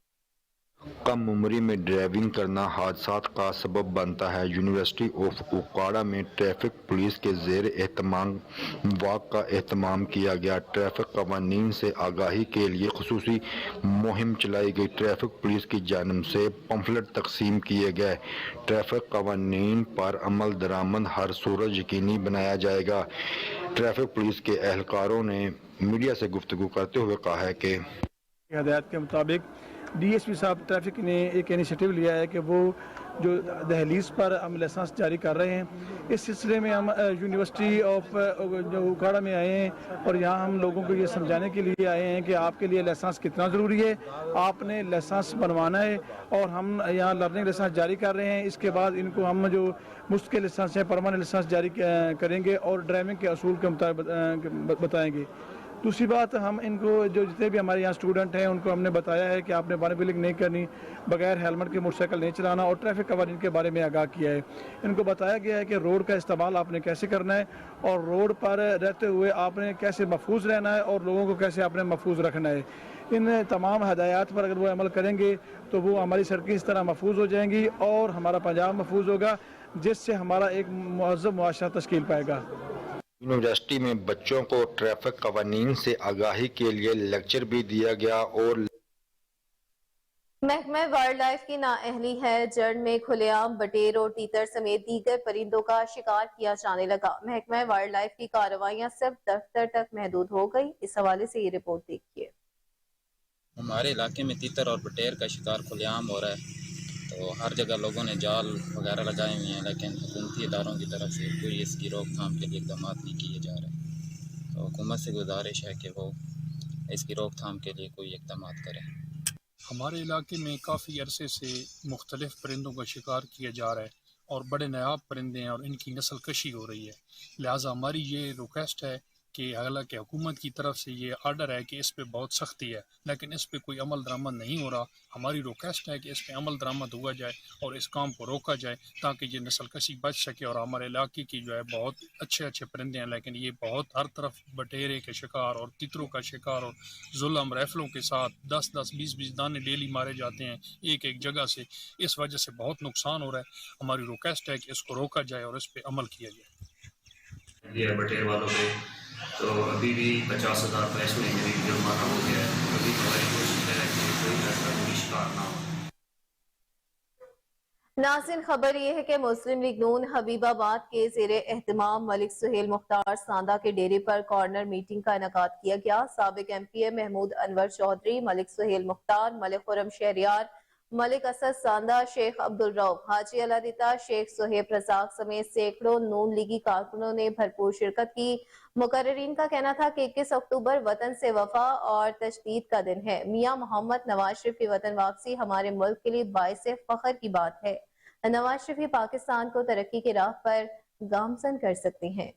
कम उम्री में ड्राइविंग करना हादसात का सबब बनता है। यूनिवर्सिटी ऑफ उकाड़ा में ट्रैफिक पुलिस के ज़ेर एहतमाम वॉक का एहतमाम किया गया। ट्रैफिक कवानीन से आगाही के लिए खुसूसी मुहिम चलाई गई। ट्रैफिक पुलिस की जानिब से पम्फलेट तकसीम किए गए। ट्रैफिक कवानीन पर अमल दरामद हर सूरत यकीनी बनाया जाएगा। ट्रैफिक पुलिस के एहलकारों ने मीडिया से गुफ्तगू करते हुए कहा है कि हिदायत के मुताबिक DSP صاحب ٹریفک نے ایک انیشیٹو لیا ہے کہ وہ جو دہلیز پر ہم لائسنس جاری کر رہے ہیں، اس سلسلے میں ہم یونیورسٹی آف جو اکاڑا میں آئے ہیں اور یہاں ہم لوگوں کو یہ سمجھانے کے لیے آئے ہیں کہ آپ کے لیے لائسنس کتنا ضروری ہے، آپ نے لائسنس بنوانا ہے، اور ہم یہاں لرننگ لائسنس جاری کر رہے ہیں۔ اس کے بعد ان کو ہم جو مستقل لائسنس ہے پرماننٹ لائسنس جاری کریں گے اور ڈرائیونگ کے اصول کے مطابق بتائیں گے۔ دوسری بات، ہم ان کو جو جتنے بھی ہمارے یہاں اسٹوڈنٹ ہیں ان کو ہم نے بتایا ہے کہ آپ نے بارے بلنگ نہیں کرنی، بغیر ہیلمٹ کے موٹر سائیکل نہیں چلانا، اور ٹریفک قوانین کے بارے میں آگاہ کیا ہے۔ ان کو بتایا گیا ہے کہ روڈ کا استعمال آپ نے کیسے کرنا ہے، اور روڈ پر رہتے ہوئے آپ نے کیسے محفوظ رہنا ہے، اور لوگوں کو کیسے آپ نے محفوظ رکھنا ہے۔ ان تمام ہدایات پر اگر وہ عمل کریں گے تو وہ ہماری سڑکیں اس طرح محفوظ ہو جائیں گی اور ہمارا پنجاب محفوظ ہوگا، جس سے ہمارا ایک مہذب معاشرہ تشکیل پائے گا۔ یونیورسٹی میں بچوں کو ٹریفک قوانین سے آگاہی کے لیے لیکچر بھی دیا گیا اور محکمہ وائلڈ لائف کی نااہلی ہے، جڑ میں کھلے عام بٹیر اور تیتر سمیت دیگر پرندوں کا شکار کیا جانے لگا۔ محکمہ وائلڈ لائف کی کارروائیاں صرف دفتر تک محدود ہو گئی۔ اس حوالے سے یہ رپورٹ دیکھیے۔ ہمارے علاقے میں تیتر اور بٹیر کا شکار کھلے عام ہو رہا ہے، تو ہر جگہ لوگوں نے جال وغیرہ لگائے ہوئے ہیں، لیکن حکومتی اداروں کی طرف سے کوئی اس کی روک تھام کے لیے اقدامات نہیں کیے جا رہے۔ تو حکومت سے گزارش ہے کہ وہ اس کی روک تھام کے لیے کوئی اقدامات کریں۔ ہمارے علاقے میں کافی عرصے سے مختلف پرندوں کا شکار کیا جا رہا ہے اور بڑے نایاب پرندے ہیں اور ان کی نسل کشی ہو رہی ہے، لہٰذا ہماری یہ ریکویسٹ ہے کہ حالانکہ حکومت کی طرف سے یہ آرڈر ہے کہ اس پہ بہت سختی ہے، لیکن اس پہ کوئی عمل درآمد نہیں ہو رہا۔ ہماری ریکویسٹ ہے کہ اس پہ عمل درآمد ہوا جائے اور اس کام کو روکا جائے تاکہ یہ نسل کشی بچ سکے، اور ہمارے علاقے کی جو ہے بہت اچھے پرندے ہیں، لیکن یہ بہت ہر طرف بٹیرے کے شکار اور تیتروں کا شکار اور ظلم رائفلوں کے ساتھ 10-10 20-20 دانے ڈیلی مارے جاتے ہیں ایک جگہ سے، اس وجہ سے بہت نقصان ہو رہا ہے۔ ہماری ریکویسٹ ہے کہ اس کو روکا جائے اور اس پہ عمل کیا جائے۔ یہ بٹیر والوں پہ تو ابھی بھی 50,000 پیسے کے قریب جرمانہ ہو گیا ہے۔ ابھی ہماری کوشش ہے کہ کوئی ایسا کوئی شکار نہ ہو۔ ناظرین، خبر یہ ہے کہ مسلم لیگ نون حبیب آباد کے زیر اہتمام ملک سہیل مختار ساندہ کے ڈیرے پر کارنر میٹنگ کا انعقاد کیا گیا۔ سابق MPA محمود انور چودھری، ملک سہیل مختار، ملک خرم شہریار، ملک اسد ساندہ، شیخ عبدالرؤف، حاجی علادیتا، شیخ صہیب رزاق سمیت سینکڑوں نون لیگی کارکنوں نے بھرپور شرکت کی۔ مقررین کا کہنا تھا کہ 21 اکتوبر وطن سے وفا اور تجدید کا دن ہے۔ میاں محمد نواز شریف کی وطن واپسی ہمارے ملک کے لیے باعث فخر کی بات ہے۔ نواز شریف پاکستان کو ترقی کی راہ پر گامزن کر سکتے ہیں۔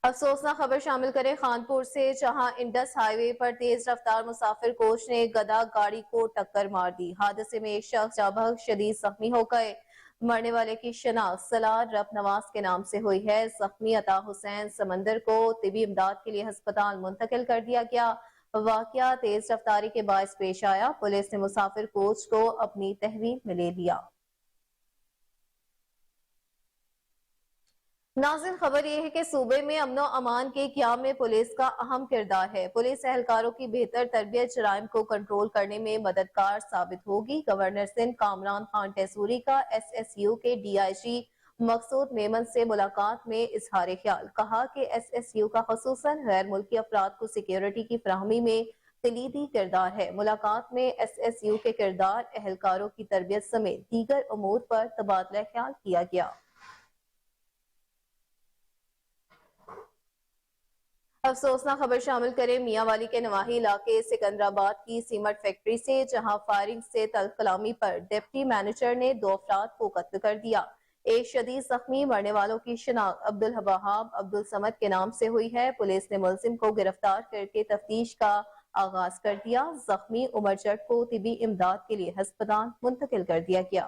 افسوسناک خبر شامل کریں خانپور سے، جہاں انڈس ہائی وے پر تیز رفتار مسافر کوچ نے گدا گاڑی کو ٹکر مار دی۔ حادثے میں ایک شخص جاں بحق شدید زخمی ہو گئے۔ مرنے والے کی شناخت سلار رب نواز کے نام سے ہوئی ہے۔ زخمی عطا حسین سمندر کو طبی امداد کے لیے ہسپتال منتقل کر دیا گیا۔ واقعہ تیز رفتاری کے باعث پیش آیا۔ پولیس نے مسافر کوچ کو اپنی تحویل میں لے لیا۔ ناظرین، خبر یہ ہے کہ صوبے میں امن و امان کے قیام میں پولیس کا اہم کردار ہے۔ پولیس اہلکاروں کی بہتر تربیت جرائم کو کنٹرول کرنے میں مددگار ثابت ہوگی۔ گورنر سندھ کامران خان ٹیسوری کا SSU کے DIG مقصود میمن سے ملاقات میں اظہار خیال، کہا کہ SSU کا خصوصاً غیر ملکی افراد کو سیکیورٹی کی فراہمی میں کلیدی کردار ہے۔ ملاقات میں SSU کے کردار، اہلکاروں کی تربیت سمیت دیگر امور پر تبادلہ خیال کیا گیا۔ افسوسناک خبر شامل کریں میاں والی کے نواحی علاقے سکندرآباد کی سیمنٹ فیکٹری سے، جہاں فائرنگ سے تلخ کلامی پر ڈپٹی مینیجر نے 2 افراد کو قتل کر دیا۔ ایک شدید زخمی، مرنے والوں کی شناخت عبدالوہاب عبدالصمد کے نام سے ہوئی ہے۔ پولیس نے ملزم کو گرفتار کر کے تفتیش کا آغاز کر دیا۔ زخمی عمر جٹ کو طبی امداد کے لیے ہسپتال منتقل کر دیا گیا۔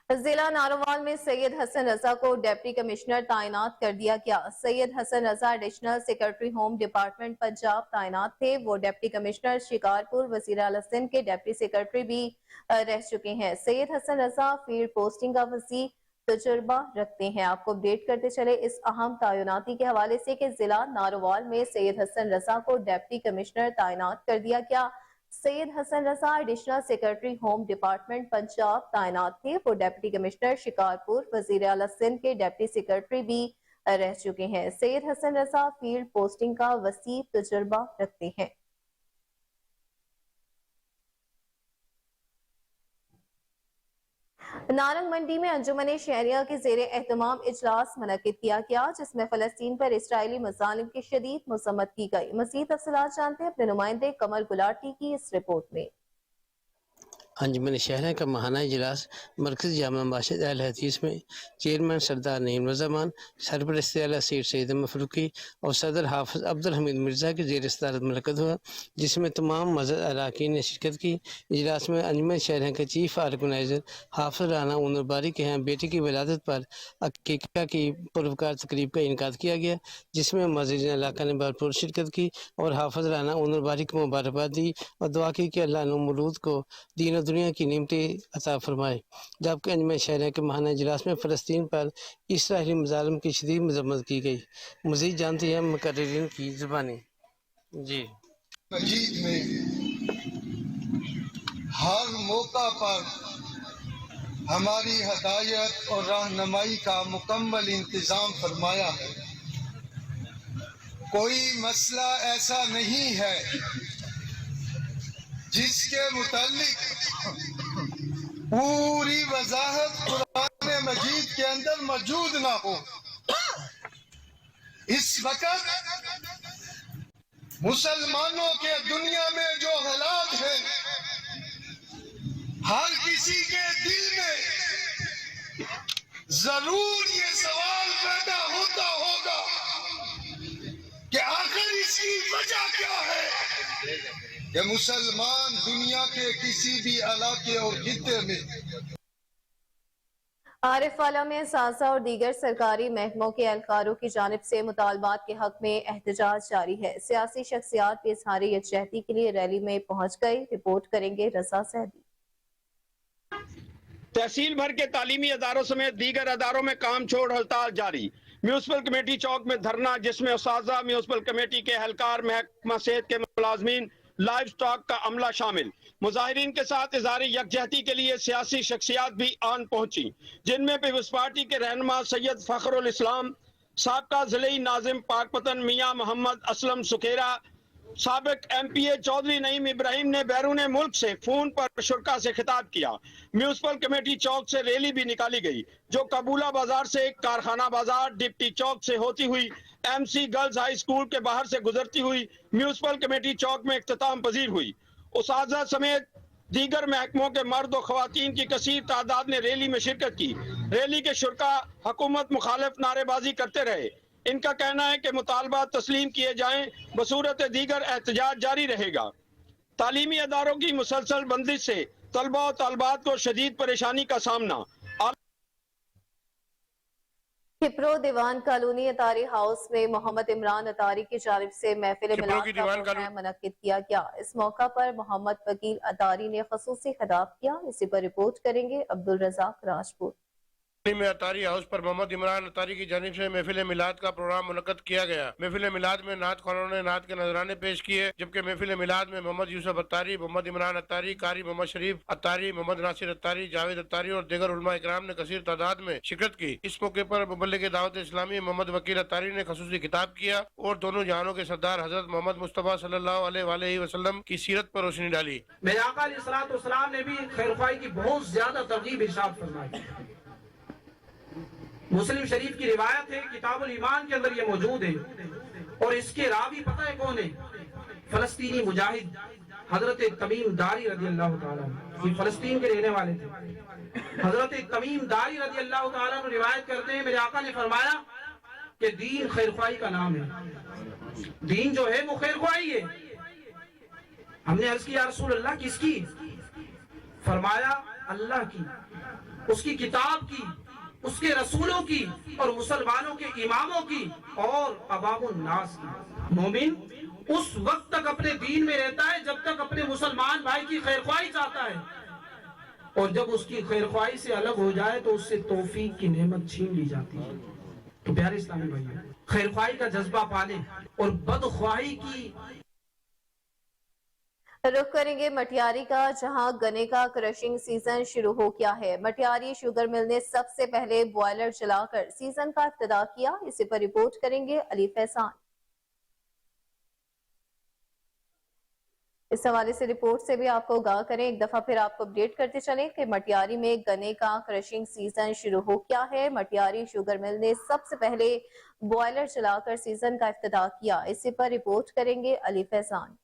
ضلع ناروال میں سید حسن رضا کو ڈپٹی کمشنر تعینات کر دیا گیا۔ Syed Hassan Raza additional secretary home department Punjab تعینات تھے۔ وہ ڈپٹی کمشنر شکارپور وزیر اعلی سندھ کے ڈپٹی سیکرٹری بھی رہ چکے ہیں۔ سید حسن رضا فیلڈ پوسٹنگ کا وسیع تجربہ رکھتے ہیں۔ آپ کو اپڈیٹ کرتے چلے اس اہم تعیناتی کے حوالے سے کہ ضلع ناروال میں سید حسن رضا کو ڈپٹی کمشنر تعینات کر دیا گیا۔ Syed Hasan Raza additional secretary home department Punjab तैनात थे। वो डिप्टी कमिश्नर शिकारपुर वजीर आला सिंध के डिप्टी सेक्रेटरी भी रह चुके हैं। सैयद हसन रजा फील्ड पोस्टिंग का वसी तजुर्बा रखते हैं। नारंग मंडी में अंजुमन शहरिया के जेर एहतमाम इजलास मुनक्किद किया गया, जिसमें फलस्तीन पर इसराइली मज़ालिम की शदीद मज़म्मत की गई। मज़ीद तफसीलात जानते हैं अपने नुमाइंदे कमल गुलाटी की इस रिपोर्ट में। अंजुमन शहरिया का माहाना इजलास मरकज़ी जामा मस्जिद अल हदीस में चेयरमैन सरदार नईम रज़ामान, सरपरस्त आला सैयद सईद अहमद फ़ारूकी और सदर हाफिज अब्दुल हमीद मिर्ज़ा के ज़ेर सदारत मुनक्किद हुआ, जिसमें तमाम मज़हब अरकान ने शिरकत की। इजलास में अंजुमन शहरिया के चीफ ऑर्गेनाइज़र हाफिज राना उमर बारी के यहाँ बेटी की विलादत पर अकीक़ा की पुरवकार तकरीब का इनकाद किया गया, जिसमें मस्जिद इलाका ने भरपूर शिरकत की और हाफिज राना उमर बारी को मुबारकबाद दी और दुआ की कि अल्लाह ने मौलूद को दीन दुनिया की नेमतें अता फरमाए। जबकि अंजुमन शहरिया के माहाना इजलास में फ़लस्तीन पर इसराइली मज़ालिम की शदीद मज़म्मत की गई। मज़ीद जानते हैं मुकर्रिरीन की ज़बानी। जी मजीद में हर मौका पर हमारी हदायत और रहनुमाई का मुकम्मल इंतज़ाम फरमाया है। कोई मसला ऐसा नहीं है जिसके मुतालिक पूरी वजाहत कुरान मजीद के अंदर मौजूद ना हो। इस वक्त मुसलमानों के दुनिया में जो हालात हैं, हर किसी के दिल में जरूर ये सवाल पैदा होता होगा कि आखिर इसकी वजह क्या है कि मुसलमान दुनिया के किसी भी इलाके और खित्ते में। आरिफ वाला में सासा और दीगर सरकारी महकमों के एहलकारों की जानिब से मुतालबात के हक में एहतजाज जारी है। सियासी शख्सियात भी इजहार यकजहती के लिए रैली में पहुंच गई। रिपोर्ट करेंगे रजा सैदी। तहसील भर के तालीमी अदारों समेत दीगर अदारों में काम छोड़ हड़ताल जारी। म्यूनसिपल कमेटी चौक में धरना, जिसमें उस्ताज़ा, म्यूनसिपल कमेटी के एहलकार, महकमा सेहत के मुलाजमीन, लाइव स्टॉक का अमला शामिल। मुजाहिरीन के साथ इज़हार यकजहती के लिए सियासी शख्सियात भी आन पहुंची, जिनमें पीपल्स पार्टी के रहनुमा सैयद फखरुल इस्लाम, साबका ज़िले नाज़िम पाकपतन मियाँ मोहम्मद असलम सुखेरा, साबिक MPA चौधरी नईम इब्राहिम ने बैरून मुल्क से फोन पर शुरका से खिताब किया। म्यूनसिपल कमेटी चौक से रैली भी निकाली गई, जो कबूला बाजार से कारखाना बाजार, डिप्टी चौक से होती हुई MC गर्ल्स हाई स्कूल के बाहर से गुजरती हुई म्यूनसिपल कमेटी चौक में इख्तिताम पजीर हुई। उस्ताज़ा समेत दीगर महकमों के मर्द और खवातीन की कसीर तादाद ने रैली में शिरकत की। रैली के शुरका हुकूमत मुखालिफ नारेबाजी करते रहे। इनका कहना है कि मुतालबा तस्लीम किए जाएं, बसूरत दीगर एहतजाज जारी रहेगा। तालीमी अदारों की मुसलसल बंदिश से तलबा और तलबात को शदीद परेशानी का सामना। हिप्रो दीवान कॉलोनी अतारी हाउस में मोहम्मद इमरान अतारी की जानिब से महफिल मिलाद का प्रोग्राम मुनक्किद किया गया। इस मौका पर मोहम्मद वकील अतारी ने खसूसी खिताब किया। इसी पर रिपोर्ट करेंगे अब्दुल रज़ाक राजपूत। में अतारी हाउस पर मोहम्मद इमरान अतारी की जानिब से महफिल मिलाद का प्रोग्राम मुनक्किद किया गया। महफिल मिलाद में नात ख़वानों ने नात के नजराने पेश किए, जबकि महफिल मिलाद में मोहम्मद यूसुफ अतारी, मोहम्मद इमरान अतारी, कारी मोहम्मद शरीफ अतारी, मोहम्मद नासिर अतारी, जावेद अतारी और दीगर उलमा इकराम ने कसीर तादाद में शिरकत की। इस मौके पर मुबल्लिग दावत इस्लामी मोहम्मद वकील अतारी ने खसूसी खिताब किया और दोनों जहानों के सरदार हजरत मोहम्मद मुस्तफ़ा सल्लल्लाहु अलैहि वसल्लम की सीरत पर रोशनी डाली। मेरे आका अलैहिस्सलाम ने भी खैरख्वाही की बहुत ज्यादा तरगीब इरशाद फरमाई। मुस्लिम शरीफ की रिवायत है, किताबुल ईमान के अंदर ये मौजूद है और इसके रावी पता है कौन है? फलस्तीनी मुजाहिद हजरत तमीम दारी रज़ी अल्लाह ताला, ये फलस्तीन के रहने वाले थे। हजरत तमीम दारी रज़ी अल्लाह ताला रिवायत करते हैं, मेरे आका ने फरमाया कि दीन खैरख्वाही का नाम है। दीन जो है वो खैरख्वाही है। हमने अर्ज किया रसूल अल्लाह किसकी? फरमाया अल्लाह की, उसकी किताब की, उसके रसूलों की और मुसलमानों के इमामों की और अवामुन नास की। मोमिन उस वक्त तक अपने दीन में रहता है जब तक अपने मुसलमान भाई की खैरख्वाही चाहता है, और जब उसकी खैरख्वाही से अलग हो जाए तो उससे तौफीक की नेमत छीन ली जाती है। तो प्यारे इस्लामी भाइयों, खैरख्वाही का जज्बा पाले और बदख्वाही की रुख करेंगे मटियारी का, जहां गन्ने का क्रशिंग सीजन शुरू हो गया है। मटियारी शुगर मिल ने सबसे पहले बॉयलर चलाकर सीजन का इब्तिदा किया। इसी पर रिपोर्ट करेंगे अली फैसान। इस हवाले से रिपोर्ट से भी आपको आगाह करें, एक दफा फिर आपको अपडेट करते चलें कि मटियारी में गन्ने का क्रशिंग सीजन शुरू हो गया है। मटियारी शुगर मिल ने सबसे पहले बॉयलर चलाकर सीजन का इब्तिदा किया। इसी पर रिपोर्ट करेंगे अली फैसान।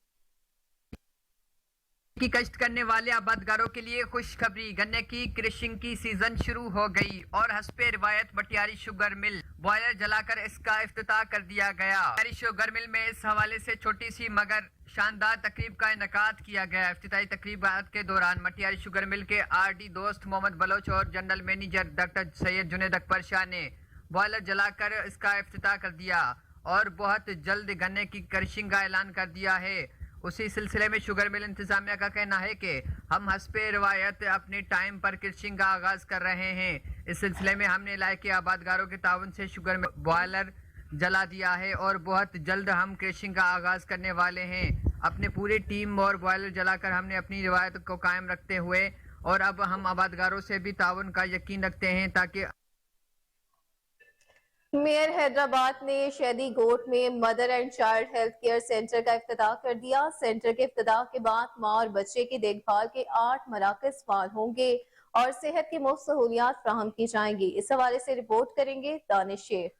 की कष्ट करने वाले आबादगारों के लिए खुशखबरी, गन्ने की क्रशिंग की सीजन शुरू हो गई और हस्बे रिवायत मटियारी शुगर मिल बॉयलर जलाकर इसका इफ्तिताह कर दिया गया। मटियारी शुगर मिल में इस हवाले से छोटी सी मगर शानदार तकरीब का इनेकाद किया गया। इफ्तिताही तकरीबात के दौरान मटियारी शुगर मिल के आरडी दोस्त मोहम्मद बलोच और general manager doctor Syed Junaid Akbar Shah ने बॉयलर जलाकर इसका इफ्तिताह कर दिया और बहुत जल्द गन्ने की क्रशिंग का ऐलान कर दिया है। उसी सिलसिले में शुगर मिल इंतजामिया का कहना है कि हम हस्बे रिवायत अपने टाइम पर क्रशिंग का आगाज कर रहे हैं। इस सिलसिले में हमने इलाके आबादगारों के ताउन से शुगर मिल बॉयलर जला दिया है और बहुत जल्द हम क्रशिंग का आगाज करने वाले हैं। अपने पूरी टीम और बॉयलर जलाकर हमने अपनी रिवायत को कायम रखते हुए और अब हम आबादगारों से भी ताउन का यकीन रखते हैं ताकि मेयर हैदराबाद ने शहदी गोट में mother and child health care centre का इफ्तिताह कर दिया। सेंटर के इफ्तिताह के बाद माँ और बच्चे की देखभाल के 8 मराकज फाल होंगे और सेहत की मुफ्त सहूलियात फराहम की जाएंगी। इस हवाले से रिपोर्ट करेंगे दानिश शेख।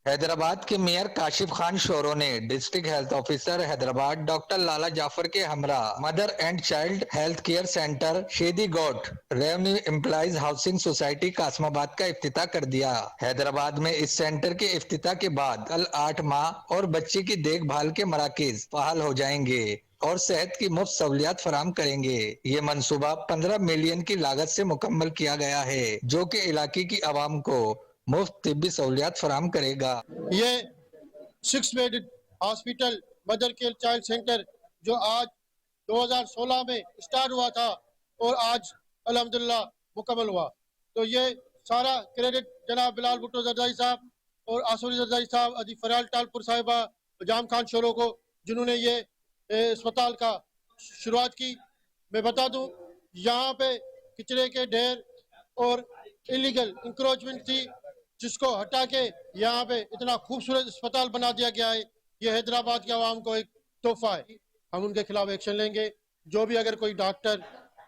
हैदराबाद के मेयर काशिफ खान शोरो ने district health officer Hyderabad doctor Lala Jafar के हमरा mother and child health care centre Sheedi Goth revenue employees housing society Qasimabad का इफ्तिताह कर दिया। हैदराबाद में इस सेंटर के इफ्तिताह के बाद कल 8 माह और बच्चे की देखभाल के मराकज फहाल हो जाएंगे और सेहत की मुफ्त सहूलियात फराम करेंगे। ये मंसूबा 15 मिलियन की लागत से मुकम्मल किया गया है जो कि इलाके की आवाम को मुफ्त तिब्बी सहूलियात फराम करेगा। ये 6 bedded hospital mother care child centre जो आज 2016 में स्टार्ट हुआ था और आज अल्हम्दुलिल्लाह मुकम्मल हुआ, तो ये सारा क्रेडिट जनाब बिलाल भुट्टो जरदारी साहब और आसुरी जरदारी साहब, अदी फराल टालपुर साहिबा, जाम खान शोरो को, जिन्होंने ये अस्पताल का शुरुआत की। मैं बता दूं यहाँ पे कचरे के ढेर और इलीगल इंक्रोचमेंट थी जिसको हटा के यहाँ पे इतना खूबसूरत अस्पताल बना दिया गया है। ये हैदराबाद के आवाम को एक तोहफा है। हम उनके खिलाफ एक्शन लेंगे। जो भी अगर कोई डॉक्टर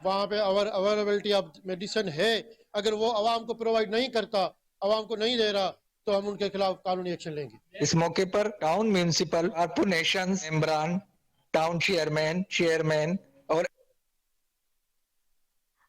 वहाँ पे अवेलेबिलिटी ऑफ मेडिसिन है, अगर वो आवाम को प्रोवाइड नहीं करता, आवाम को नहीं दे रहा, तो हम उनके खिलाफ कानूनी एक्शन लेंगे। इस मौके पर टाउन म्यूनिसिपल कॉर्पोरेशन मेंबरान, टाउन चेयरमैन और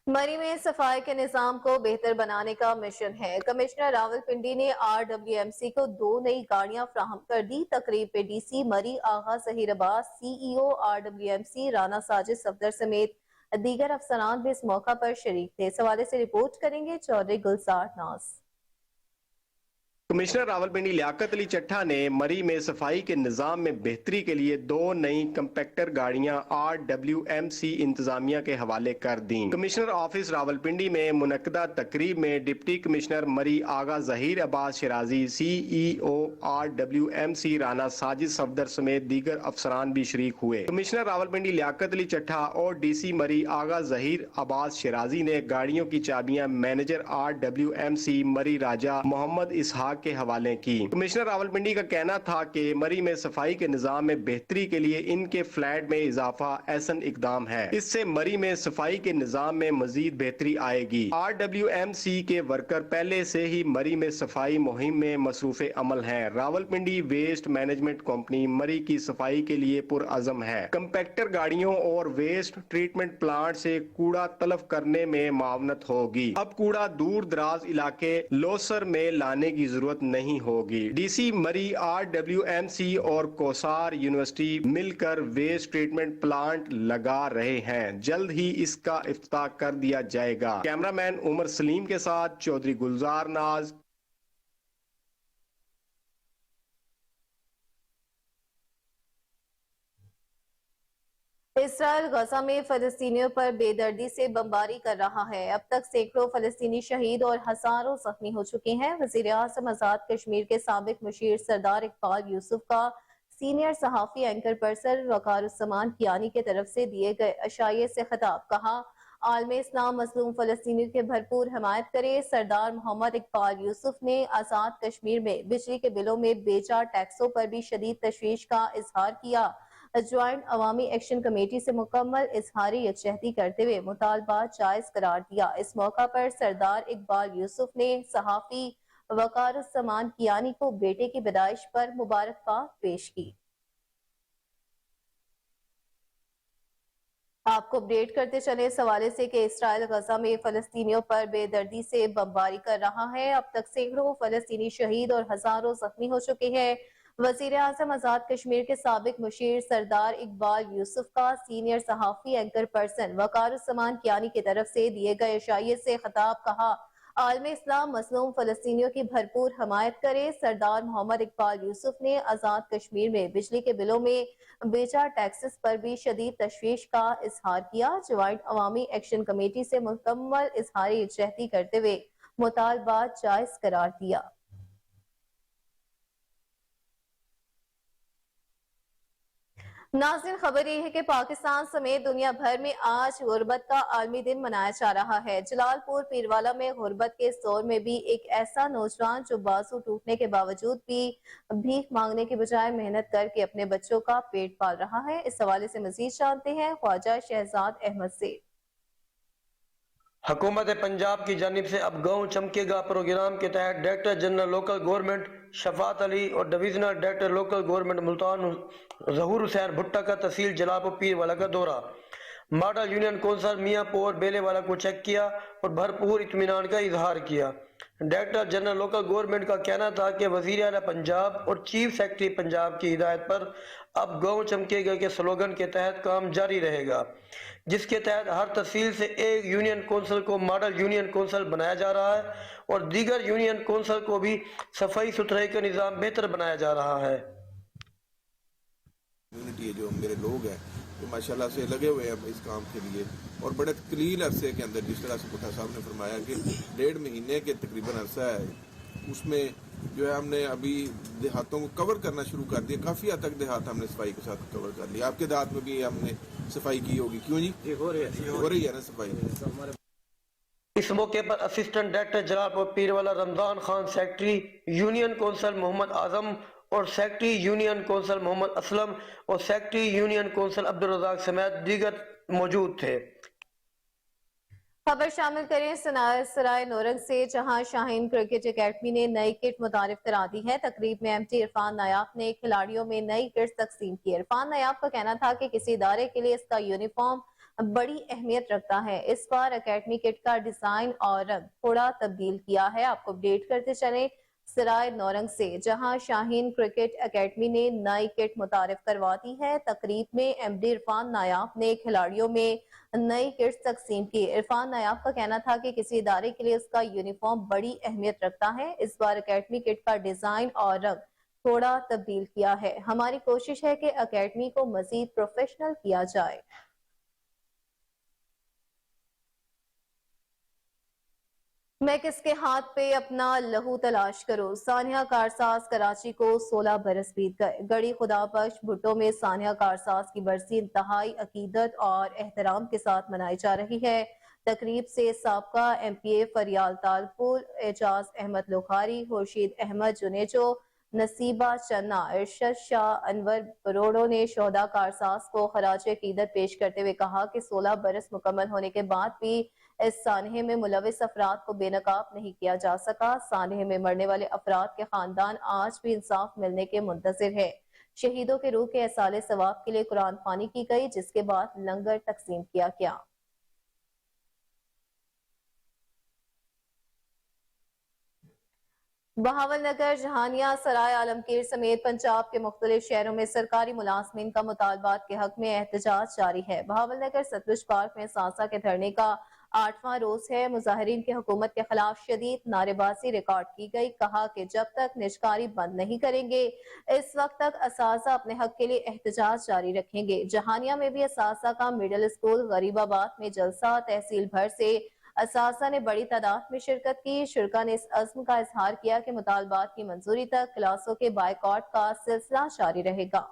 मरी में सफाई के निजाम को बेहतर बनाने का मिशन है। कमिश्नर रावलपिंडी ने RWMC को 2 नई गाड़ियां फ्राहम कर दी। तकरीब पे DC मरी आगा जहीर अब्बास, CEO RWMC राना साजिद सफदर समेत दीगर अफसरान भी इस मौका पर शरीक थे। इस हवाले से रिपोर्ट करेंगे चौधरी गुलजार नाज। कमिश्नर रावलपिंडी लियाकत अली चट्ठा ने मरी में सफाई के निज़ाम में बेहतरी के लिए 2 नई कंपैक्टर गाड़ियां RWMC इंतजामिया के हवाले कर दी। कमिश्नर ऑफिस रावलपिंडी में मुनक्कदा तकरीब में डिप्टी कमिश्नर मरी आगा जहीर अब्बास शिराजी, CEO RWMC राना साजिद सफदर समेत दीगर अफसरान भी शरीक हुए। कमिश्नर रावलपिंडी लियाकत अली चट्ठा और DC मरी आगा जहीर अब्बास शिराजी ने गाड़ियों की चाबियां मैनेजर RWMC मरी राजा मोहम्मद इसहाक के हवाले की। कमिश्नर रावलपिंडी का कहना था कि मरी में सफाई के निजाम में बेहतरी के लिए इनके फ्लैट में इजाफा ऐसन इकदाम है। इससे मरी में सफाई के निजाम में मजीद बेहतरी आएगी। RWMC के वर्कर पहले से ही मरी में सफाई मुहिम में मसरूफे अमल हैं। रावलपिंडी वेस्ट मैनेजमेंट कंपनी मरी की सफाई के लिए पुरअज़म है। कंपैक्टर गाड़ियों और वेस्ट ट्रीटमेंट प्लांट से कूड़ा तलब करने में मावनत होगी। अब कूड़ा दूर दराज इलाके लोसर में लाने की जरूरत नहीं होगी। DC मरी RWMC और कोसार यूनिवर्सिटी मिलकर वेस्ट ट्रीटमेंट प्लांट लगा रहे हैं। जल्द ही इसका इफ्तिताह कर दिया जाएगा। कैमरामैन उमर सलीम के साथ चौधरी गुलजार नाज। इसराइल गजा में फलस्तीनियों पर बेदर्दी से बमबारी कर रहा है। अब तक सैकड़ों फलस्तीनी शहीद और हजारों जख्मी हो चुके हैं। वजीर आज़म आजाद कश्मीर के साबिक मुशीर सरदार इकबाल यूसुफ का सीनियर सहाफ़ी एंकर पर्सन वकारुस्समान कियानी की तरफ से दिए गए अशाये से खिताब। कहा, आलमे इस्लाम मजलूम फलस्तीनियों की भरपूर हिमायत करे। सरदार मोहम्मद इकबाल यूसुफ ने आज़ाद कश्मीर में बिजली के बिलों में बेजा टैक्सों पर भी शदीद तशवीश का इजहार किया। ज्वाइंट अवामी एक्शन कमेटी से मुकम्मल इजहारी यकजहती करते हुए मुतालबात जायज करार दिया। इस मौका पर सरदार इकबाल यूसुफ ने सहाफ़ी वकारुस्समान कियानी को बेटे की पैदाइश पर मुबारकबाद पेश की। आपको अपडेट करते चले इस हवाले से कि इसराइल गजा में फलस्तीनियों पर बेदर्दी से बमबारी कर रहा है। अब तक सैकड़ों फलस्तीनी शहीद और हजारों जख्मी हो चुके हैं। वजीर आज़म आजाद कश्मीर के साबिक मुशीर सरदार इकबाल यूसुफ का सीनियर सहाफ़ी एंकर पर्सन वकारुस्समान कियानी की तरफ से दिए गए इशाये से खिताब। कहा, आलमे इस्लाम मजलूम फलस्तीनियों की भरपूर हमायत करे। सरदार मोहम्मद इकबाल यूसुफ ने आज़ाद कश्मीर में बिजली के बिलों में बेजा टैक्सेस पर भी शदीद तशवीश का इजहार किया। ज्वाइंट अवामी एक्शन कमेटी से मुकम्मल इजहारी यकजहती करते हुए मुतालबात जायज करार दिया। नाज़रीन, खबर यह है कि पाकिस्तान समेत दुनिया भर में आज गुर्बत का आलमी दिन मनाया जा रहा है। जलालपुर पीरवाला में गुर्बत के इस दौर में भी एक ऐसा नौजवान जो बाजू टूटने के बावजूद भी भीख मांगने के बजाय मेहनत करके अपने बच्चों का पेट पाल रहा है। इस हवाले से मजीद जानते हैं ख्वाजा शहजाद अहमद से। हुकूमत पंजाब की जानिब से अब गाँव चमकेगा प्रोग्राम के तहत director general local government Shafaat Ali और divisional director local government Multan Zahoor Hussain Bhutta का तहसील जलालपुर पीरवाला का दौरा। Model union council Mianpur Belewala को चेक किया और भरपूर इत्मीनान का इजहार किया। डायरेक्टर जनरल लोकल गवर्नमेंट का कहना था कि वज़ीर आला पंजाब और चीफ सेक्रेटरी पंजाब की हिदायत पर अब गाँव चमकेगा के स्लोगन के तहत काम जारी रहेगा, जिसके तहत हर तहसील से एक यूनियन कौंसिल को मॉडल यूनियन कौंसिल बनाया जा रहा है और दीगर यूनियन कौंसिल को भी सफाई सुथराई का निज़ाम बेहतर बनाया जा रहा है। जो मेरे लोग हैं तो माशाल्लाह से लगे हुए हैं इस काम के लिए और बड़े कलील अरसे के अंदर, जिस तरह से भुट्टा साहब ने फरमाया कि 1.5 महीने के तकरीबन अरसा है, उसमें जो है हमने अभी देहातों को कवर करना शुरू कर दिया। काफ़ी हद तक देहात हमने सफाई के साथ कवर कर लिया। आपके देहात में भी हमने सफाई की होगी, क्यों जी? हो रही है ना सफाई। इस मौके पर assistant director Jalalpur Pirwala Ramzan Khan, secretary union council Muhammad Azam और secretary union council Muhammad Aslam और secretary union council Abdul Razzaq समेत दीगर मौजूद थे। खबर शामिल करें सराय नौरंग से, जहां शाहीन क्रिकेट एकेडमी ने नई किट मुतारिफ करा दी है। तकरीब में एमटी इरफान नायाब ने खिलाड़ियों में नई किट तकसीम की। इरफान नायाब का कहना था कि किसी इदारे के लिए इसका यूनिफॉर्म बड़ी अहमियत रखता है। इस बार एकेडमी किट का डिजाइन और रंग थोड़ा तब्दील किया है। आपको अपडेट करते चले सराय नौरंग से, जहां शाहीन क्रिकेट एकेडमी ने नई किट मुतारिफ करवा दी है। तकरीब में एमडी इरफान नायाब ने खिलाड़ियों में नई किट तकसीम की। इरफान नायाब का कहना था कि किसी इदारे के लिए उसका यूनिफॉर्म बड़ी अहमियत रखता है। इस बार एकेडमी किट का डिजाइन और रंग थोड़ा तब्दील किया है। हमारी कोशिश है कि एकेडमी को मजीद प्रोफेशनल किया जाए। मैं किसके हाथ पे अपना लहू तलाश करूं। सानिया कारसाज कराची को 16 बरस बीत गए। गढ़ी खुदा बख्श भुट्टो में सानिया कारसाज की बरसी इंतहाई अकीदत और एहतराम के साथ मनाई जा रही है। तकरीब से साबका MPA फरियाल तालपुर, एजाज अहमद लोखारी, खुर्शीद अहमद जुनेजो, नसीबा चन्ना, इरशद शाह, अनवर बरोड़ो ने शोहदा कारसाज को खराज अकीदत पेश करते हुए कहा कि 16 बरस मुकम्मल होने के बाद भी इस सानहे में मुलविस अफराद को बेनकाब नहीं किया जा सका। सानहे में मरने वाले अफराद के खानदान आज भी इंसाफ मिलने के मुंतजिर है। शहीदों के रूह के एहसाले सवाब के लिए कुरान पानी की गई, जिसके बाद लंगर तकसीम किया गया। बहावलनगर, जहानिया, सराय आलमगीर समेत पंजाब के मुख्तलिफ शहरों में सरकारी मुलाजमीन का मुतालबात के हक में एहतजाज जारी है। बहावलनगर सतलुज पार्क में सासा के धरने का 8वां रोज है। मुजाहिरीन की हुकूमत के खिलाफ शदीद नारेबाजी रिकॉर्ड की गई। कहा कि जब तक निजकारी बंद नहीं करेंगे इस वक्त तक असासा अपने हक के लिए एहतजाज जारी रखेंगे। जहानिया में भी असासा का मिडिल स्कूल, गरीबाबाद में जलसा, तहसील भर से اساتذہ نے بڑی تعداد میں شرکت کی. شرکا نے اس عزم کا اظہار کیا کہ مطالبات کی منظوری تک کلاسوں کے بائیکاٹ کا سلسلہ جاری رہے گا.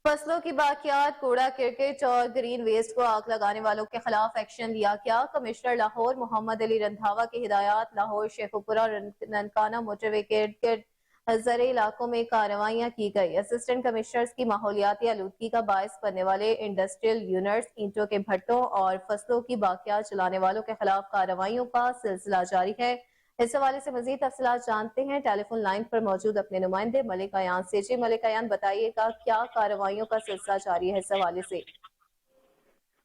فصلوں کی باقیات، کوڑا کرکٹ اور گرین ویسٹ کو آگ لگانے والوں کے خلاف ایکشن لیا گیا. کمشنر لاہور محمد علی رندھاوا کی ہدایات. لاہور شیخوپورہ اور ننکانہ موٹر وے کے ارد زرعی علاقوں میں کارروائیاں کی گئی. اسسٹنٹ کمشنرز کی ماحولیاتی آلودگی کا باعث بننے والے انڈسٹریل یونٹس، اینٹوں کے بھٹوں اور فصلوں کی باقیات جلانے والوں کے خلاف کارروائیوں کا سلسلہ جاری ہے. اس حوالے سے مزید تفصیلات جانتے ہیں ٹیلی فون لائن پر موجود اپنے نمائندے ملک ایان سے. جی ملک ایان، بتائیے گا کیا کارروائیوں کا سلسلہ جاری ہے اس حوالے سے؟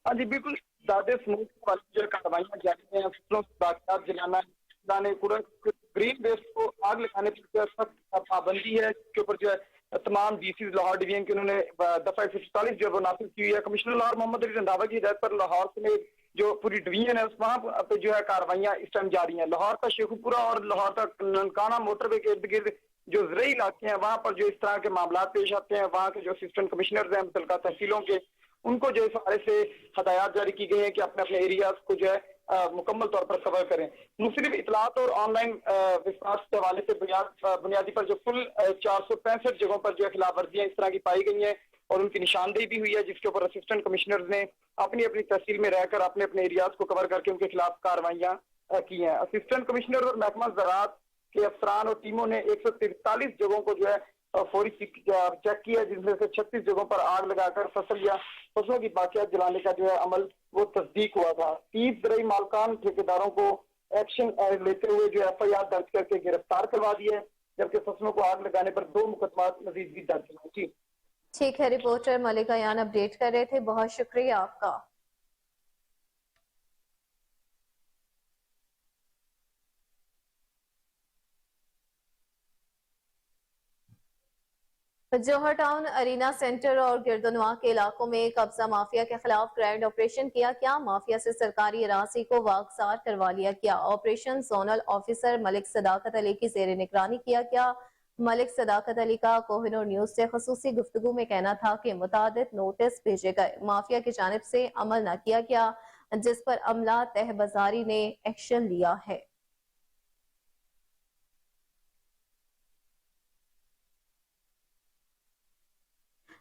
ہاں جی بالکل، زیادہ سموتھ جو کارروائیاں جاری ہیں، فصلوں کی باقیات جلانا، گرین ویسٹ کو آگ لگانے پر سخت پابندی ہے، اس کے اوپر جو ہے تمام ڈی سیز لاہور ڈویژن کے انہوں نے دفعہ 144 جو ہے وہ نافذ کی ہوئی ہے. کمشنر لاہور محمد علی رندھاوا کی ہدایت پر لاہور سمیت جو پوری ڈویژن ہے وہاں پہ جو ہے کارروائیاں اس ٹائم جاری ہیں. لاہور کا شیخوپورہ اور لاہور کا ننکانہ موٹر وے کے ارد گرد جو زرعی علاقے ہیں وہاں پر جو اس طرح کے معاملات پیش آتے ہیں، وہاں کے جو اسسٹنٹ کمشنرز ہیں متعلقہ تحصیلوں کے، ان کو جو اس حوالے سے ہدایات جاری کی گئی ہیں کہ اپنے ایریاز کو جو ہے مکمل طور پر کور کریں. مختلف اطلاعات اور آن لائن وساطت کے حوالے سے بنیادی پر جو کل 465 جگہوں پر جو خلاف ورزیاں اس طرح کی پائی گئی ہیں اور ان کی نشاندہی بھی ہوئی ہے، جس کے اوپر اسسٹنٹ کمشنرز نے اپنی تحصیل میں رہ کر اپنے ایریاز کو کور کر کے ان کے خلاف کارروائیاں کی ہیں. اسسٹنٹ کمشنر اور محکمہ زراعت کے افسران اور ٹیموں نے 143 جگہوں کو جو ہے فوری چیک کیا، جن میں سے 36 جگہوں پر آگ لگا کر فصلوں کی باقیات جلانے کا جو ہے عمل وہ تصدیق ہوا تھا. 30 زرعی مالکان ٹھیکیداروں کو ایکشن لیتے ہوئے جو ایف آئی آر درج کر کے گرفتار کروا دیا ہے، جبکہ فصلوں کو آگ لگانے پر 2 مقدمات مزید بھی درج ہیں. جی ٹھیک ہے، رپورٹر ملک ایان اپڈیٹ کر رہے تھے، بہت شکریہ آپ کا. جوہر ٹاؤن، ارینا سینٹر اور گردنواں کے علاقوں میں قبضہ مافیا کے خلاف گرینڈ آپریشن کیا گیا. مافیا سے سرکاری اراضی کو واگزار کروا لیا گیا. آپریشن زونل آفیسر ملک صداقت علی کی زیر نگرانی کیا گیا. ملک صداقت علی کا کوہ نور نیوز سے خصوصی گفتگو میں کہنا تھا کہ متعدد نوٹس بھیجے گئے، مافیا کی جانب سے عمل نہ کیا گیا، جس پر عملہ تہ بازاری نے ایکشن لیا ہے.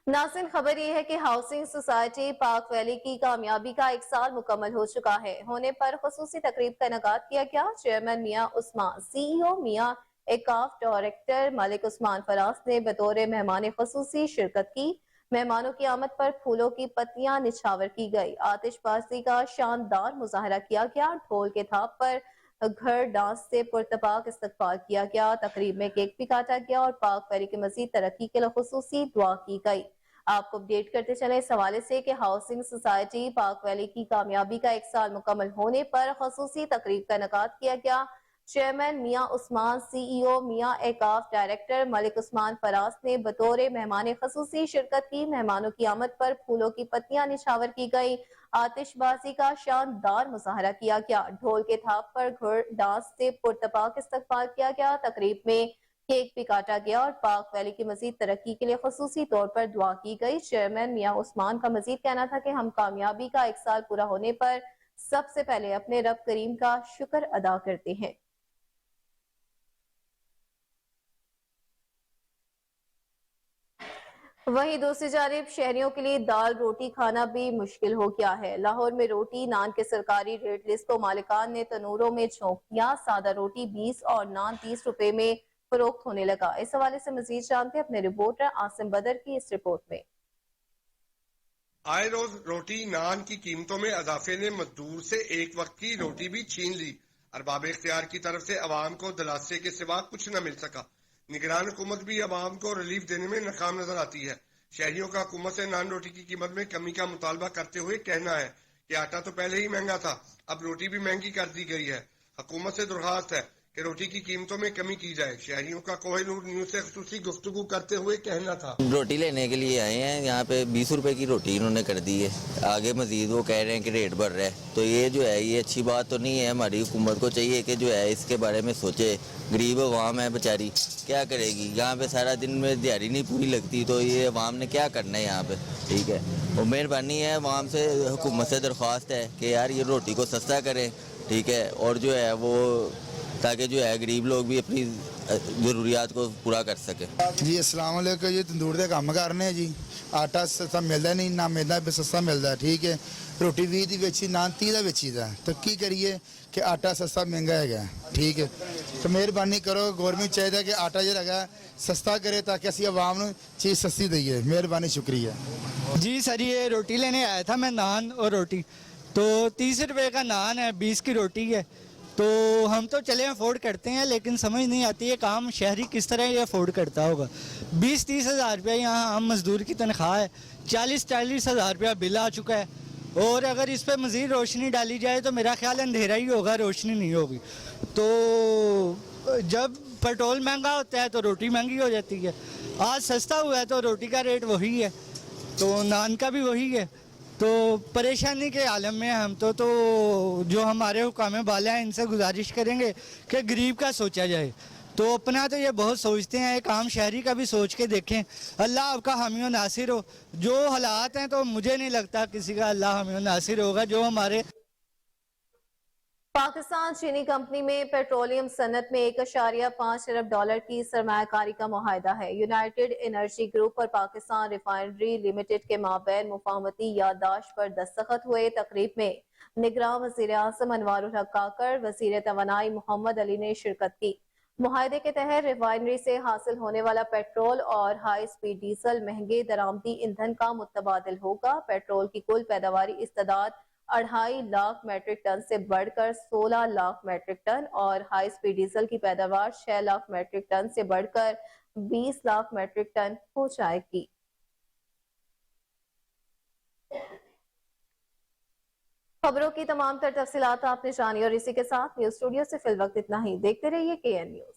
ناظرین، خبر یہ ہے کہ ہاؤسنگ سوسائٹی پاک ویلی کی کامیابی کا 1 سال مکمل ہو چکا ہے. ہونے پر خصوصی تقریب کا انعقاد کیا گیا. چیئرمین میاں عثمان، سی ای او میاں ایکاف، ڈائریکٹر ملک عثمان فراز نے بطور مہمان خصوصی شرکت کی. مہمانوں کی آمد پر پھولوں کی پتیاں نچھاور کی گئی، آتش بازی کا شاندار مظاہرہ کیا گیا، ڈھول کے تھاپ پر گھر ڈانس سے پرتپاک استقبال کیا گیا. تقریب میں کیک بھی کاٹا گیا اور پاک ویلی کی مزید ترقی کے لیے خصوصی دعا کی گئی. آپ کو اپڈیٹ کرتے چلیں اس حوالے سے کہ ہاؤسنگ سوسائٹی پاک ویلی کی کامیابی کا 1 سال مکمل ہونے پر خصوصی تقریب کا انعقاد کیا گیا. چیئرمین میاں عثمان، سی ای او میاں ایکاف، ڈائریکٹر ملک عثمان فراز نے بطور مہمان خصوصی شرکت کی. مہمانوں کی آمد پر پھولوں کی پتیاں نچھاور کی گئی، آتش بازی کا شاندار مظاہرہ کیا گیا، ڈھول کے تھاپ پر گھڑ ڈانس سے پرتپاک استقبال کیا گیا. تقریب میں کیک بھی کاٹا گیا اور پاک ویلی کی مزید ترقی کے لیے خصوصی طور پر دعا کی گئی. چیئرمین میاں عثمان کا مزید کہنا تھا کہ ہم کامیابی کا 1 سال پورا ہونے پر سب سے پہلے اپنے رب کریم کا شکر ادا کرتے ہیں. وہیں دوسری جانب شہریوں کے لیے دال روٹی کھانا بھی مشکل ہو گیا ہے. لاہور میں روٹی نان کے سرکاری ریٹ لسٹ کو مالکان نے تنوروں میں جھونک دیا. سادہ روٹی 20 اور نان 30 روپے میں فروخت ہونے لگا. اس حوالے سے مزید جانتے ہیں اپنے رپورٹر عاصم بدر کی اس رپورٹ میں. آئے روز روٹی نان کی قیمتوں میں اضافے نے مزدور سے ایک وقت کی روٹی بھی چھین لی. ارباب اختیار کی طرف سے عوام کو دلاسے کے سوا کچھ نہ مل سکا. نگران حکومت بھی عوام کو ریلیف دینے میں ناکام نظر آتی ہے. شہریوں کا حکومت سے نان روٹی کی قیمت میں کمی کا مطالبہ کرتے ہوئے کہنا ہے کہ آٹا تو پہلے ہی مہنگا تھا، اب روٹی بھی مہنگی کر دی گئی ہے. हुकूमत से दरख्वास्त है कि रोटी की कीमतों में कमी की जाए। शहरियों का कोहिनूर न्यूज से खुसूसी गुफ्तगू करते हुए कहना था। रोटी लेने के लिए आए हैं, यहाँ पे 20 रुपए की रोटी इन्होंने कर दी है, आगे मजीद वो कह रहे हैं कि रेट बढ़ रहा है। तो ये जो है ये अच्छी बात तो नहीं है। हमारी हुकूमत को चाहिए कि जो है इसके बारे में सोचे। गरीब अवाम है बेचारी, क्या करेगी? यहाँ पे सारा दिन में दिहाड़ी नहीं पूरी लगती, तो ये अवाम ने क्या करना है यहाँ पे, ठीक है। वो मेहरबानी है अवाम से, हुकूमत से दरख्वास्त है कि यार ये रोटी को सस्ता करें, ठीक है, और जो है वो ताकि जो है गरीब लोग भी अपनी ज़रूरियात को पूरा कर सके। जी अस्सलाम वालेकुम जी, तंदूर दे काम करने जी, आटा सस्ता मिलता नहीं, ना मिलता सस्ता मिलता, ठीक है। रोटी 20 ਦੀ ਵੇਚੀ, ਨਾਨ 30 ਦਾ ਵੇਚੀਦਾ, ਤਾਂ ਕੀ ਕਰੀਏ ਕਿ ਆਟਾ ਸਸਤਾ ਮਹਿੰਗਾ ਹੈਗਾ, ਠੀਕ ਹੈ। ਤਾਂ ਮਿਹਰਬਾਨੀ ਕਰੋ, ਗਵਰਨਮੈਂਟ ਚਾਹੀਦਾ ਕਿ ਆਟਾ ਜਿਹੜਾ ਹੈਗਾ सस्ता करे ताकि ਅਸੀਂ आवाम ਨੂੰ चीज़ सस्ती दईए। मेहरबानी, शुक्रिया जी। सर ये रोटी लेने आया था मैं, नान और रोटी, तो 30 रुपए का नान है, 20 की रोटी है। तो हम तो चले अफोर्ड करते हैं, लेकिन समझ नहीं आती है काम शहरी किस तरह ये अफोर्ड करता होगा। 20-30 हज़ार रुपया यहाँ हम मजदूर की तनख्वाह है, 40-40 हज़ार रुपया बिल आ चुका है, और अगर इस पर मज़ीद रोशनी डाली जाए तो मेरा ख्याल अंधेरा ही होगा, रोशनी नहीं होगी। तो जब पेट्रोल महंगा होता है तो रोटी महंगी हो जाती है। आज सस्ता हुआ है तो रोटी का रेट वही है, तो नान का भी वही है। तो परेशानी के आलम में हम तो जो हमारे हुकाम वाले हैं इनसे गुजारिश करेंगे कि गरीब का सोचा जाए। तो अपना तो ये बहुत सोचते हैं, एक आम शहरी का भी सोच के देखें। अल्लाह आपका हामी और नासिर हो। जो हालात हैं तो मुझे नहीं लगता किसी का अल्लाह हामी और नासिर होगा। जो हमारे पाकिस्तान चीनी कंपनी में पेट्रोलियम सनत में $1.5 अरब की सरमायाकारी का मुआहदा है। यूनाइटेड एनर्जी ग्रुप और पाकिस्तान रिफाइनरी लिमिटेड के माबैन मुफाहमती याददाश्त पर दस्तखत हुए। तकरीब में निगरान वज़ीर आज़म अनवारुल हक काकर, वज़ीर तवानाई मोहम्मद अली ने शिरकत की। मुआहदे के तहत रिफाइनरी से हासिल होने वाला पेट्रोल और हाई स्पीड डीजल महंगे दरामदी ईंधन का मुतबादिल होगा। पेट्रोल की कुल पैदावारी इस्तेदाद 2.5 लाख मेट्रिक टन से बढ़कर 16 लाख मेट्रिक टन और हाई स्पीड डीजल की पैदावार 6 लाख मेट्रिक टन से बढ़कर 20 लाख मेट्रिक टन हो जाएगी। खबरों की तमाम तर तफसीलात आपने जानी और इसी के साथ न्यूज स्टूडियो से फिल वक्त इतना ही। देखते रहिए KN न्यूज।